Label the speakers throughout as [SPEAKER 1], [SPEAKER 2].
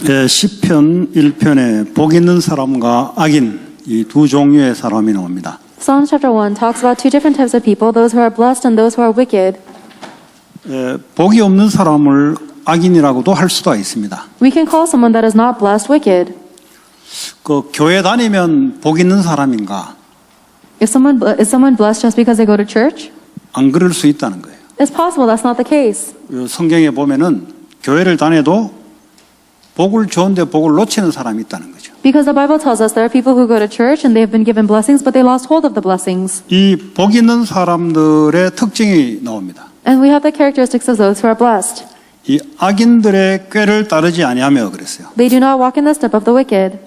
[SPEAKER 1] 예, 시편 1편에 복 있는 사람과 악인 이 두 종류의 사람이 나옵니다.
[SPEAKER 2] Psalm chapter 1 talks about two different types of people, those who are blessed and those who are wicked.
[SPEAKER 1] 예, 복이 없는 사람을 악인이라고도 할 수도 있습니다.
[SPEAKER 2] We can call someone that is not blessed wicked.
[SPEAKER 1] 그 교회 다니면 복 있는 사람인가?
[SPEAKER 2] Is someone blessed just because they go to church?
[SPEAKER 1] 안 그럴 수 있다는 거예요.
[SPEAKER 2] It's possible that's not the case.
[SPEAKER 1] 성경에 보면은 교회를 다녀도 복을 좋은데 복을 놓치는 사람이 있다는 거죠.
[SPEAKER 2] Because the Bible tells us there are people who go to church and they have been given blessings, but they lost hold of the blessings.
[SPEAKER 1] 이 복 있는 사람들의 특징이 나옵니다.
[SPEAKER 2] And we have the characteristics of those who are blessed.
[SPEAKER 1] 이 악인들의 꾀를 따르지 아니하며 그랬어요.
[SPEAKER 2] They do not walk in the step of the wicked,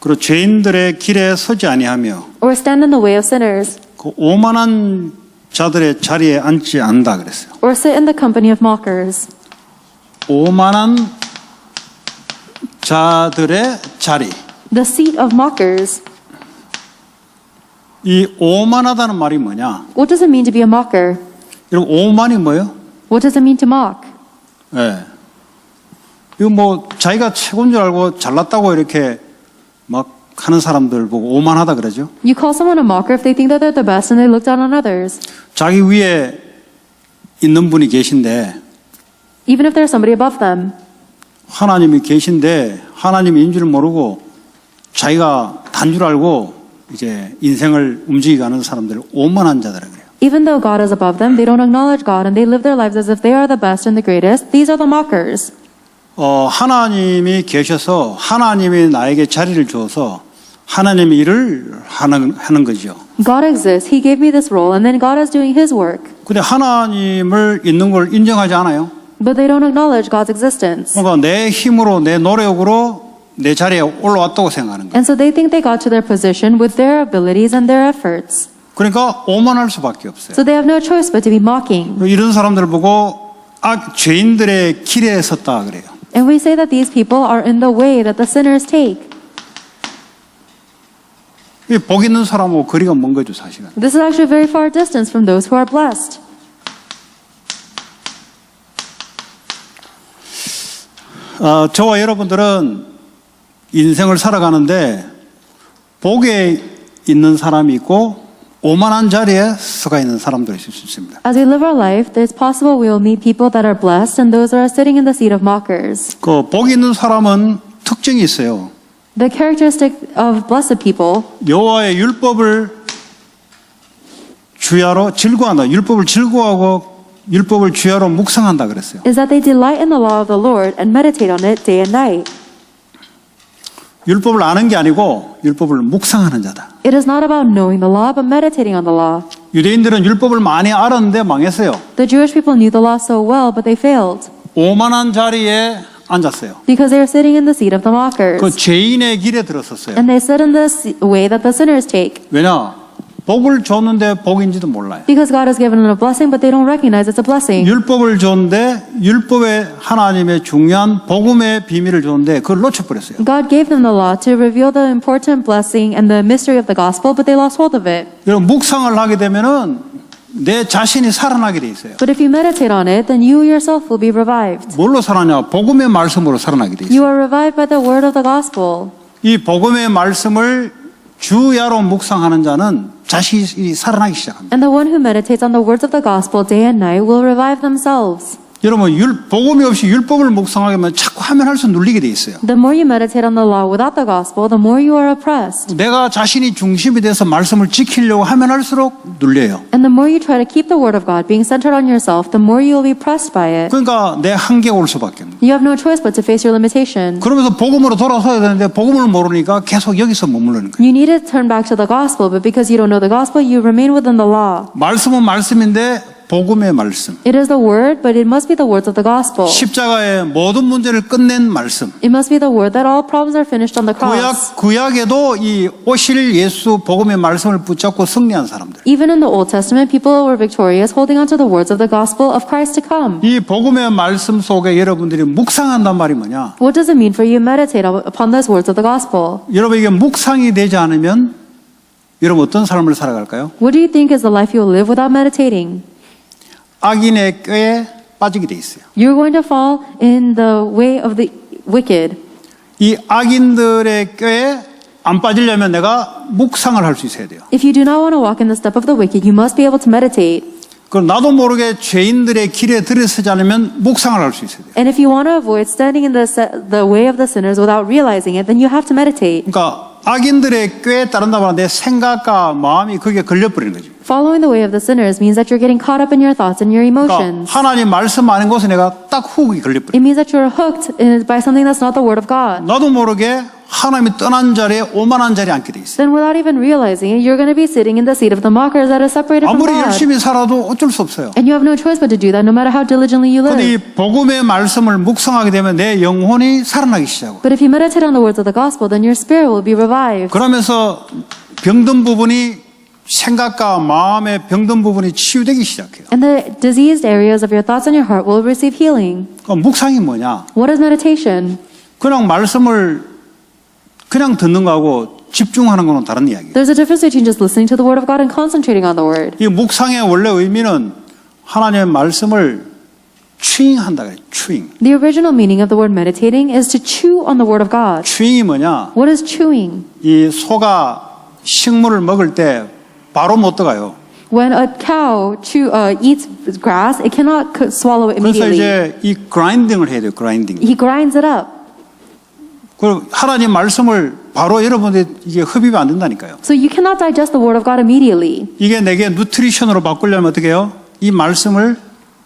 [SPEAKER 1] 그리고 죄인들의 길에 서지 아니하며
[SPEAKER 2] or stand in the way of sinners,
[SPEAKER 1] 그 오만한 자들의 자리에 앉지 않는다 그랬어요.
[SPEAKER 2] or sit in the company of mockers.
[SPEAKER 1] 오만한 자들의 자리.
[SPEAKER 2] The seat of mockers.
[SPEAKER 1] 이 오만하다는 말이 뭐냐?
[SPEAKER 2] What does it mean to be a mocker?
[SPEAKER 1] 여러분 오만이 뭐예요?
[SPEAKER 2] What does it mean to mock?
[SPEAKER 1] 예. 이거 뭐 자기가 최고인 줄 알고 잘났다고 이렇게 막 하는 사람들 보고 오만하다 그러죠.
[SPEAKER 2] You call someone a mocker if they think that they're the best and they look down on others.
[SPEAKER 1] 자기 위에 있는 분이 계신데
[SPEAKER 2] Even if there's somebody above them.
[SPEAKER 1] 하나님이 계신데 하나님인 줄 모르고 자기가 단 줄 알고 이제 인생을 움직이가는 사람들 오만한 자들이라 그래요.
[SPEAKER 2] Even though God is above them, they don't acknowledge God and they live their lives as if they are the best and the greatest. These are the mockers.
[SPEAKER 1] 하나님이 계셔서 하나님이 나에게 자리를 주어서 하나님의 일을 하는 거죠.
[SPEAKER 2] God exists. He gave me this role and then God is doing His work.
[SPEAKER 1] 근데 하나님을 있는 걸 인정하지 않아요.
[SPEAKER 2] But they don't acknowledge God's existence.
[SPEAKER 1] 그러니까 내 힘으로 내 노력으로 내 자리에 올라왔다고 생각하는 거예요.
[SPEAKER 2] And so they think they got to their position with their abilities and their efforts.
[SPEAKER 1] 그러니까 오만할 수밖에 없어요.
[SPEAKER 2] So they have no choice but to be mocking.
[SPEAKER 1] 이런 사람들을 보고 죄인들의 길에 섰다 그래요.
[SPEAKER 2] And we say that these people are in the way that the sinners take.
[SPEAKER 1] 이 복 있는 사람하고 거리가 먼 거죠, 사실은.
[SPEAKER 2] This is actually very far distance from those who are blessed.
[SPEAKER 1] 저와 여러분들은 인생을 살아가는데 복에 있는 사람이 있고 오만한 자리에 서가 있는 사람들이 있을 수 있습니다.
[SPEAKER 2] As we live our life, it's possible we will meet people that are blessed and those who are sitting in the seat of mockers.
[SPEAKER 1] 그 복 있는 사람은 특징이 있어요.
[SPEAKER 2] The characteristic of blessed people
[SPEAKER 1] 여호와의 율법을 주야로 즐거워한다. 율법을 즐거워하고 율법을 주야로 묵상한다 그랬어요.
[SPEAKER 2] is that they delight in the law of the Lord and meditate on it day and night.
[SPEAKER 1] 율법을 아는 게 아니고 율법을 묵상하는 자다.
[SPEAKER 2] It is not about knowing the law, but meditating on the law.
[SPEAKER 1] 유대인들은 율법을 많이 알았는데 망했어요.
[SPEAKER 2] The Jewish people knew the law so well, but they failed.
[SPEAKER 1] 오만한 자리에 앉았어요.
[SPEAKER 2] Because they are sitting in the seat of the mockers.
[SPEAKER 1] 그 죄인의 길에 들었었어요.
[SPEAKER 2] And they sit in the way that the sinners take.
[SPEAKER 1] 왜냐? 복을 줬는데 복인지도 몰라요.
[SPEAKER 2] Because God has given them a blessing, but they don't recognize it's a blessing.
[SPEAKER 1] 율법을 줬는데 율법에 하나님의 중요한 복음의 비밀을 줬는데 그걸 놓쳐버렸어요.
[SPEAKER 2] God gave them the law to reveal the important blessing and the mystery of the gospel, but they lost hold of it.
[SPEAKER 1] 여러분 묵상을 하게 되면은 내 자신이 살아나게 돼 있어요.
[SPEAKER 2] But if you meditate on it, then you yourself will be revived.
[SPEAKER 1] 뭘로 살아나냐? 복음의 말씀으로 살아나게 돼 있어요.
[SPEAKER 2] You are revived by the word of the gospel.
[SPEAKER 1] 이 복음의 말씀을 주야로 묵상하는 자는 자신이 살아나기 시작합니다.
[SPEAKER 2] And the one who meditates on the words of the gospel day and night will revive themselves.
[SPEAKER 1] 여러분 복음이 없이 율법을 묵상하게 하면 자꾸 하면 할수록 눌리게 돼 있어요.
[SPEAKER 2] The more you meditate on the law without the gospel, the more you are oppressed.
[SPEAKER 1] 내가 자신이 중심이 돼서 말씀을 지키려고 하면 할수록 눌려요.
[SPEAKER 2] And the more you try to keep the word of God being centered on yourself, the more you will be pressed by it.
[SPEAKER 1] 그러니까 내 한계가 올 수밖에 없는.
[SPEAKER 2] You have no choice but to face your limitation.
[SPEAKER 1] 그러면서 복음으로 돌아서야 되는데 복음을 모르니까 계속 여기서 머무르는 거예요.
[SPEAKER 2] You need to turn back to the gospel, but because you don't know the gospel, you remain within the law.
[SPEAKER 1] 말씀은 말씀인데 복음의 말씀.
[SPEAKER 2] It is the word, but it must be the words of the gospel.
[SPEAKER 1] 십자가의 모든 문제를 끝낸 말씀.
[SPEAKER 2] It must be the word that all problems are finished on the cross.
[SPEAKER 1] 구약에도 이 오실 예수 복음의 말씀을 붙잡고 승리한 사람들.
[SPEAKER 2] Even in the Old Testament, people were victorious, holding on to the words of the gospel of Christ to come.
[SPEAKER 1] 이 복음의 말씀 속에 여러분들이 묵상한단 말이 뭐냐?
[SPEAKER 2] What does it mean for you to meditate upon those words of the gospel?
[SPEAKER 1] 여러분에게 묵상이 되지 않으면 여러분 어떤 삶을 살아갈까요?
[SPEAKER 2] What do you think is the life you will live without meditating?
[SPEAKER 1] 악인의 꾀에 빠지게 돼 있어요.
[SPEAKER 2] You're going to fall in the way of the wicked.
[SPEAKER 1] 이 악인들의 꾀에 안 빠지려면 내가 묵상을 할 수 있어야 돼요.
[SPEAKER 2] If you do not want to walk in the step of the wicked, you must be able to meditate.
[SPEAKER 1] 그럼 나도 모르게 죄인들의 길에 들어서지 않으면 묵상을 할 수 있어야 돼요.
[SPEAKER 2] And if you want to avoid standing in the way of the sinners without realizing it, then you have to meditate.
[SPEAKER 1] 그러니까 악인들의 꾀에 따른다 말하면 내 생각과 마음이 거기에 걸려버리는 거죠.
[SPEAKER 2] Following the way of the sinners means that you're getting caught up in your thoughts and your
[SPEAKER 1] 그러니까
[SPEAKER 2] emotions.
[SPEAKER 1] 하나님 말씀하는 곳에 내가 딱 훅이 걸려버려요.
[SPEAKER 2] It means that you're hooked by something that's not the word of God.
[SPEAKER 1] 나도 모르게 하나님이 떠난 자리에 오만한 자리에 앉게 돼 있어요.
[SPEAKER 2] Then without even realizing it, you're going to be sitting in the seat of the mockers that is separated from
[SPEAKER 1] 아무리
[SPEAKER 2] God.
[SPEAKER 1] 열심히 살아도 어쩔 수 없어요.
[SPEAKER 2] And you have no choice but to do that no matter how diligently you
[SPEAKER 1] 근데 이
[SPEAKER 2] live.
[SPEAKER 1] 복음의 말씀을 묵상하게 되면 내 영혼이 살아나기 시작하고
[SPEAKER 2] But if you meditate on the words of the gospel, then your spirit will be revived.
[SPEAKER 1] 그러면서 병든 부분이 생각과 마음의 병든 부분이 치유되기 시작해요.
[SPEAKER 2] And the diseased areas of your thoughts and your heart will receive healing.
[SPEAKER 1] 그럼 묵상이 뭐냐?
[SPEAKER 2] What is meditation?
[SPEAKER 1] 그냥 말씀을 그냥 듣는 거하고 집중하는 거는 다른 이야기예요.
[SPEAKER 2] There's a difference between just listening to the word of God and concentrating on the word.
[SPEAKER 1] 이 묵상의 원래 의미는 하나님의 말씀을 추잉한다 그래요. 추잉.
[SPEAKER 2] The original meaning of the word meditating is to chew on the word of God.
[SPEAKER 1] 추잉이 뭐냐?
[SPEAKER 2] What is chewing?
[SPEAKER 1] 이 소가 식물을 먹을 때 바로 못 들어가요.
[SPEAKER 2] When a cow eats grass, it cannot swallow it
[SPEAKER 1] 그래서
[SPEAKER 2] immediately.
[SPEAKER 1] 이제 이 그라인딩을 해야 돼요. 그라인딩.
[SPEAKER 2] He grinds it up.
[SPEAKER 1] 그 하나님 말씀을 바로 여러분들 이게 흡입이 안 된다니까요.
[SPEAKER 2] So you cannot digest the word of God immediately.
[SPEAKER 1] 이게 내게 누트리션으로 바꾸려면 어떻게 해요? 이 말씀을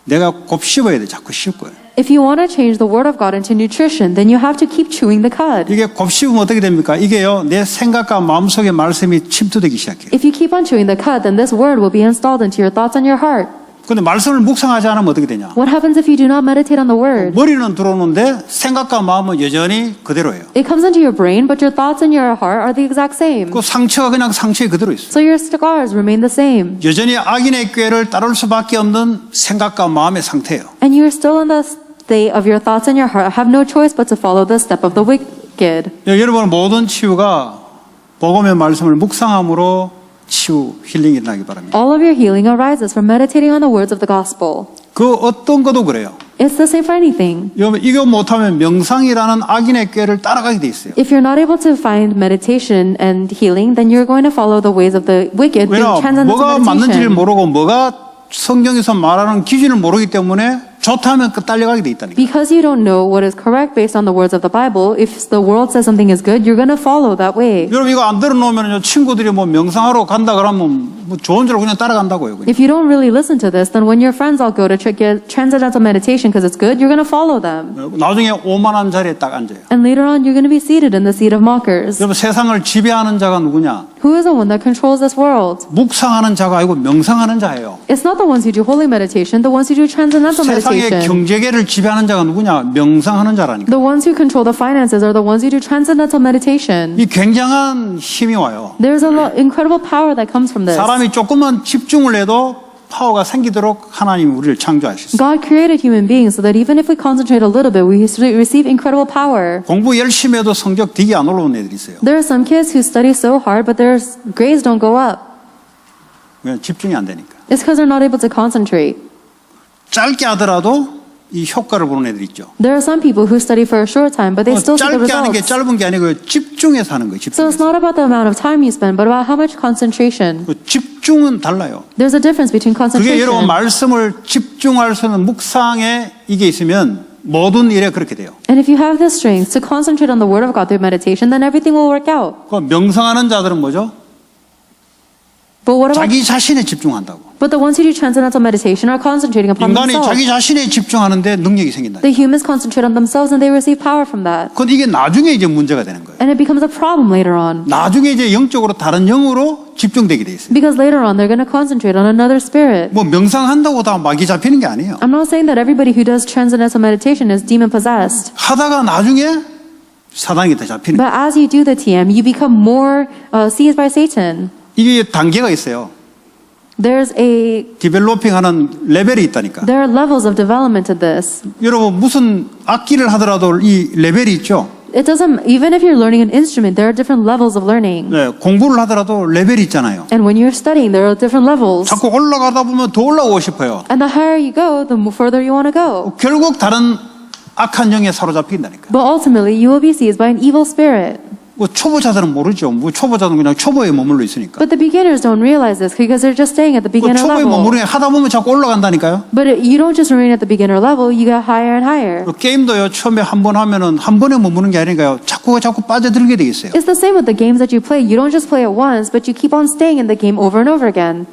[SPEAKER 1] 내가 곱씹어야 돼. 자꾸 씹고요.
[SPEAKER 2] If you want to change the word of God into nutrition, then you have to keep chewing the cud.
[SPEAKER 1] 이게 곱씹으면 어떻게 됩니까? 이게요. 내 생각과 마음속에 말씀이 침투되기 시작해요.
[SPEAKER 2] If you keep on chewing the cud, then this word will be installed into your thoughts and your heart.
[SPEAKER 1] 근데 말씀을 묵상하지 않으면 어떻게 되냐?
[SPEAKER 2] What happens if you do not meditate on the word?
[SPEAKER 1] 머리는 들어오는데 생각과 마음은 여전히 그대로예요.
[SPEAKER 2] It comes into your brain, but your thoughts and your heart are the exact same.
[SPEAKER 1] 그 상처가 그냥 상처에 그대로 있어요.
[SPEAKER 2] So your scars remain the same.
[SPEAKER 1] 여전히 악인의 꾀를 따를 수밖에 없는 생각과 마음의 상태예요.
[SPEAKER 2] And you are still in the state of your thoughts and your heart, have no choice but to follow the step of the wicked.
[SPEAKER 1] 여러분 모든 치유가 복음의 말씀을 묵상함으로 치유 힐링이 일어나기 바랍니다.
[SPEAKER 2] All of your healing arises from meditating on the words of the gospel.
[SPEAKER 1] 그 어떤 것도 그래요.
[SPEAKER 2] It's the same for anything.
[SPEAKER 1] 여러분 이거 못하면 명상이라는 악인의 꾀를 따라가게 돼 있어요.
[SPEAKER 2] If you're not able to find meditation and healing, then you're going to follow the ways of the wicked through
[SPEAKER 1] 왜냐
[SPEAKER 2] transcendental
[SPEAKER 1] 뭐가 맞는지를
[SPEAKER 2] meditation.
[SPEAKER 1] 모르고 뭐가 성경에서 말하는 기준을 모르기 때문에 좋다면 그 딸려가게 돼 있다니까.
[SPEAKER 2] Because you don't know what is correct based on the words of the Bible, if the world says something is good, you're going to follow that way.
[SPEAKER 1] 여러분 이거 안 들어놓으면 친구들이 뭐 명상하러 간다 그러면 뭐 좋은 줄 그냥 따라간다고요. 그냥.
[SPEAKER 2] If you don't really listen to this, then when your friends all go to get transcendental meditation because it's good, you're going to follow them.
[SPEAKER 1] 나중에 오만한 자리에 딱 앉아요.
[SPEAKER 2] And later on, you're going to be seated in the seat of mockers.
[SPEAKER 1] 여러분 세상을 지배하는 자가 누구냐?
[SPEAKER 2] Who is the one that controls this world?
[SPEAKER 1] 묵상하는 자가 아니고 명상하는 자예요.
[SPEAKER 2] It's not the ones who do holy meditation, the ones who do transcendental
[SPEAKER 1] 세상의
[SPEAKER 2] meditation.
[SPEAKER 1] 경제계를 지배하는 자가 누구냐? 명상하는 자라니까.
[SPEAKER 2] The ones who control the finances are the ones who do transcendental meditation.
[SPEAKER 1] 이 굉장한 힘이 와요.
[SPEAKER 2] There's incredible power that comes from this.
[SPEAKER 1] 사람이 조금만 집중을 해도 파워가 생기도록 하나님이 우리를 창조하셨어요.
[SPEAKER 2] God created human beings so that even if we concentrate a little bit, we receive incredible power.
[SPEAKER 1] 공부 열심히 해도 성적 되게 안 올라오는 애들이 있어요.
[SPEAKER 2] There are some kids who study so hard, but their grades don't go up.
[SPEAKER 1] 왜? 집중이 안 되니까.
[SPEAKER 2] It's because they're not able to concentrate.
[SPEAKER 1] 짧게 하더라도 이 효과를 보는 애들이 있죠.
[SPEAKER 2] There are some people who study for a short time, but they still see the
[SPEAKER 1] 짧게 하는 게
[SPEAKER 2] results.
[SPEAKER 1] 짧은 게 아니고 집중해서 하는 거예요.
[SPEAKER 2] So it's
[SPEAKER 1] 집중해서.
[SPEAKER 2] not about the amount of time you spend, but about how much concentration.
[SPEAKER 1] 그 집중은 달라요.
[SPEAKER 2] There's a difference between
[SPEAKER 1] 그게 여러분
[SPEAKER 2] concentration.
[SPEAKER 1] 말씀을 집중할 수 있는 묵상에 이게 있으면 모든 일에 그렇게 돼요.
[SPEAKER 2] And if you have the strength to concentrate on the Word of God through meditation, then everything will work out.
[SPEAKER 1] 그 명상하는 자들은 뭐죠?
[SPEAKER 2] But what about
[SPEAKER 1] 자기 자신에 집중한다고.
[SPEAKER 2] but the ones who do transcendental meditation are concentrating upon
[SPEAKER 1] 인간이
[SPEAKER 2] themselves.
[SPEAKER 1] 자기 자신에 집중하는데 능력이 생긴다.
[SPEAKER 2] The humans concentrate on themselves and they receive power from that.
[SPEAKER 1] 근데 이게 나중에 이제 문제가 되는 거예요.
[SPEAKER 2] And it becomes a problem later on.
[SPEAKER 1] 나중에 이제 영적으로 다른 영으로 집중되게 돼 있어요.
[SPEAKER 2] Because later on they're going to concentrate on another spirit.
[SPEAKER 1] 뭐 명상한다고 다 막이 잡히는 게 아니에요.
[SPEAKER 2] I'm not saying that everybody who does transcendental meditation is demon possessed.
[SPEAKER 1] 하다가 나중에 사단이 다 잡히는 거예요.
[SPEAKER 2] But as you do the TM, you become more seized by Satan.
[SPEAKER 1] 이게 단계가 있어요.
[SPEAKER 2] There's a
[SPEAKER 1] 디벨로핑하는 레벨이 있다니까.
[SPEAKER 2] there are levels of development to this.
[SPEAKER 1] 여러분 무슨 악기를 하더라도 이 레벨이 있죠.
[SPEAKER 2] It doesn't even if you're learning an instrument, there are different levels of learning.
[SPEAKER 1] 네, 공부를 하더라도 레벨이 있잖아요.
[SPEAKER 2] And when you're studying, there are different levels.
[SPEAKER 1] 자꾸 올라가다 보면 더 올라오고 싶어요.
[SPEAKER 2] And the higher you go, the further you want to go.
[SPEAKER 1] 결국 다른 악한 영에 사로잡힌다니까.
[SPEAKER 2] But ultimately, you will be seized by an evil spirit.
[SPEAKER 1] 뭐 초보자들은 모르죠. 뭐 초보자들은 그냥 초보에 머물러 있으니까.
[SPEAKER 2] But the beginners don't realize this because they're just staying at the
[SPEAKER 1] 그
[SPEAKER 2] beginner
[SPEAKER 1] 초보에
[SPEAKER 2] level.
[SPEAKER 1] 머무르게 하다 보면 자꾸 올라간다니까요.
[SPEAKER 2] But you don't just remain at the beginner level, you get higher and higher.
[SPEAKER 1] 그 게임도요. 처음에 한 번 하면은 한 번에 머무는 게 아니니까요. 자꾸 빠져들게 돼 있어요.
[SPEAKER 2] It's the same with the games that you play. You don't just play it once, but you keep on staying in the game over and over again.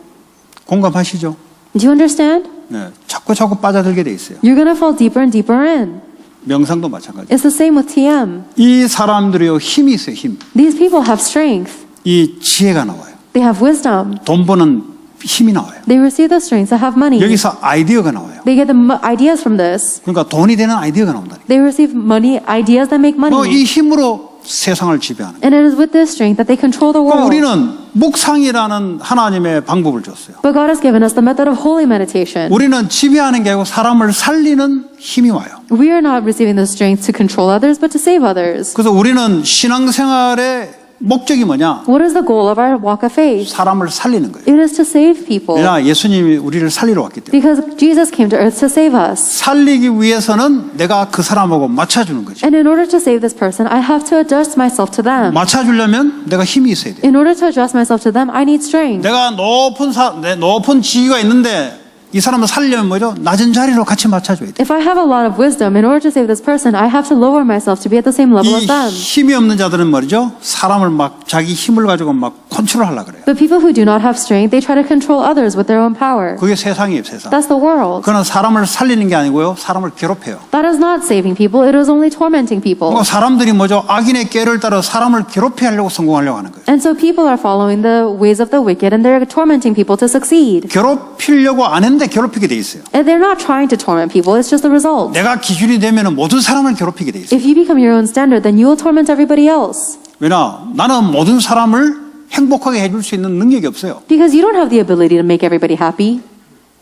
[SPEAKER 1] 공감하시죠?
[SPEAKER 2] Do you understand?
[SPEAKER 1] 네. 자꾸 빠져들게 돼 있어요.
[SPEAKER 2] You're going to fall deeper and deeper in.
[SPEAKER 1] 명상도 마찬가지.
[SPEAKER 2] It's the same with TM.
[SPEAKER 1] 이 사람들이요. 힘이 있어요. 힘.
[SPEAKER 2] These people have strength.
[SPEAKER 1] 이 지혜가 나와요.
[SPEAKER 2] They have wisdom.
[SPEAKER 1] 돈 버는 힘이 나와요.
[SPEAKER 2] They receive the strength to have money.
[SPEAKER 1] 여기서 아이디어가 나와요.
[SPEAKER 2] They get the ideas from this.
[SPEAKER 1] 그러니까 돈이 되는 아이디어가 나온다니까.
[SPEAKER 2] They receive money, ideas that make money.
[SPEAKER 1] 이 힘으로 세상을 지배하는 거예요.
[SPEAKER 2] And it is with this strength that they control the
[SPEAKER 1] 그럼
[SPEAKER 2] world.
[SPEAKER 1] 우리는 묵상이라는 하나님의 방법을 줬어요.
[SPEAKER 2] But God has given us the method of holy meditation.
[SPEAKER 1] 우리는 지배하는 게 아니고 사람을 살리는 힘이 와요.
[SPEAKER 2] We are not receiving the strength to control others, but to save others.
[SPEAKER 1] 그래서 우리는 신앙생활의 목적이 뭐냐?
[SPEAKER 2] What is the goal of our walk of faith?
[SPEAKER 1] 사람을 살리는 거예요.
[SPEAKER 2] It is to save people.
[SPEAKER 1] 왜냐? 예수님이 우리를 살리러 왔기 때문에.
[SPEAKER 2] Because Jesus came to earth to save us.
[SPEAKER 1] 살리기 위해서는 내가 그 사람하고 맞춰주는 거죠.
[SPEAKER 2] And in order to save this person, I have to adjust myself to them.
[SPEAKER 1] 맞춰주려면 내가 힘이 있어야 돼요.
[SPEAKER 2] In order to adjust myself to them, I need strength.
[SPEAKER 1] 내가 높은 지위가 있는데 이 사람을 살리려면 뭐죠? 낮은 자리로 같이 맞춰줘야 돼요.
[SPEAKER 2] If I have a lot of wisdom, in order to save this person, I have to lower myself to be at the same level as
[SPEAKER 1] 이
[SPEAKER 2] them.
[SPEAKER 1] 힘이 없는 자들은 말이죠. 사람을 막 자기 힘을 가지고 막 컨트롤하려고 그래요.
[SPEAKER 2] But people who do not have strength, they try to control others with their own power.
[SPEAKER 1] 그게 세상이에요, 세상.
[SPEAKER 2] That's the world.
[SPEAKER 1] 그는 사람을 살리는 게 아니고요. 사람을 괴롭혀요.
[SPEAKER 2] That is not saving people, it is only tormenting people.
[SPEAKER 1] 그러니까 사람들이 뭐죠? 악인의 꾀를 따라 사람을 괴롭혀 하려고 성공하려고 하는 거예요.
[SPEAKER 2] And so people are following the ways of the wicked and they're tormenting people to succeed.
[SPEAKER 1] 괴롭히려고 안 했는데 괴롭히게 돼 있어요.
[SPEAKER 2] And they're not trying to torment people, it's just the result.
[SPEAKER 1] 내가 기준이 되면 모든 사람을 괴롭히게 돼 있어요.
[SPEAKER 2] If you become your own standard, then you will torment everybody else.
[SPEAKER 1] 왜냐? 나는 모든 사람을 행복하게 해줄 수 있는 능력이 없어요.
[SPEAKER 2] Because you don't have the ability to make everybody happy.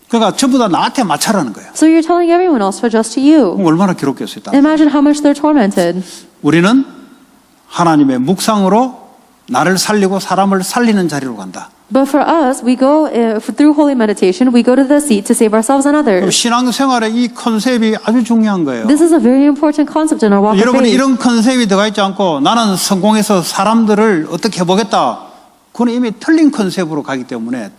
[SPEAKER 1] 그러니까 전부 다 나한테 맞춰라는 거예요.
[SPEAKER 2] So you're telling everyone else to adjust to you.
[SPEAKER 1] 그럼 얼마나 괴롭겠어요.
[SPEAKER 2] Imagine how much they're tormented.
[SPEAKER 1] 우리는 하나님의 묵상으로 나를 살리고 사람을 살리는 자리로 간다.
[SPEAKER 2] But for us, we go through holy meditation, we go to the seat to save ourselves and
[SPEAKER 1] 그럼
[SPEAKER 2] others.
[SPEAKER 1] 신앙생활의 이 컨셉이 아주 중요한 거예요.
[SPEAKER 2] This is a very important concept in our walk of
[SPEAKER 1] 여러분이
[SPEAKER 2] faith.
[SPEAKER 1] 이런 컨셉이 들어가 있지 않고 나는 성공해서 사람들을 어떻게 해보겠다. 그건 이미 틀린 컨셉으로 가기 때문에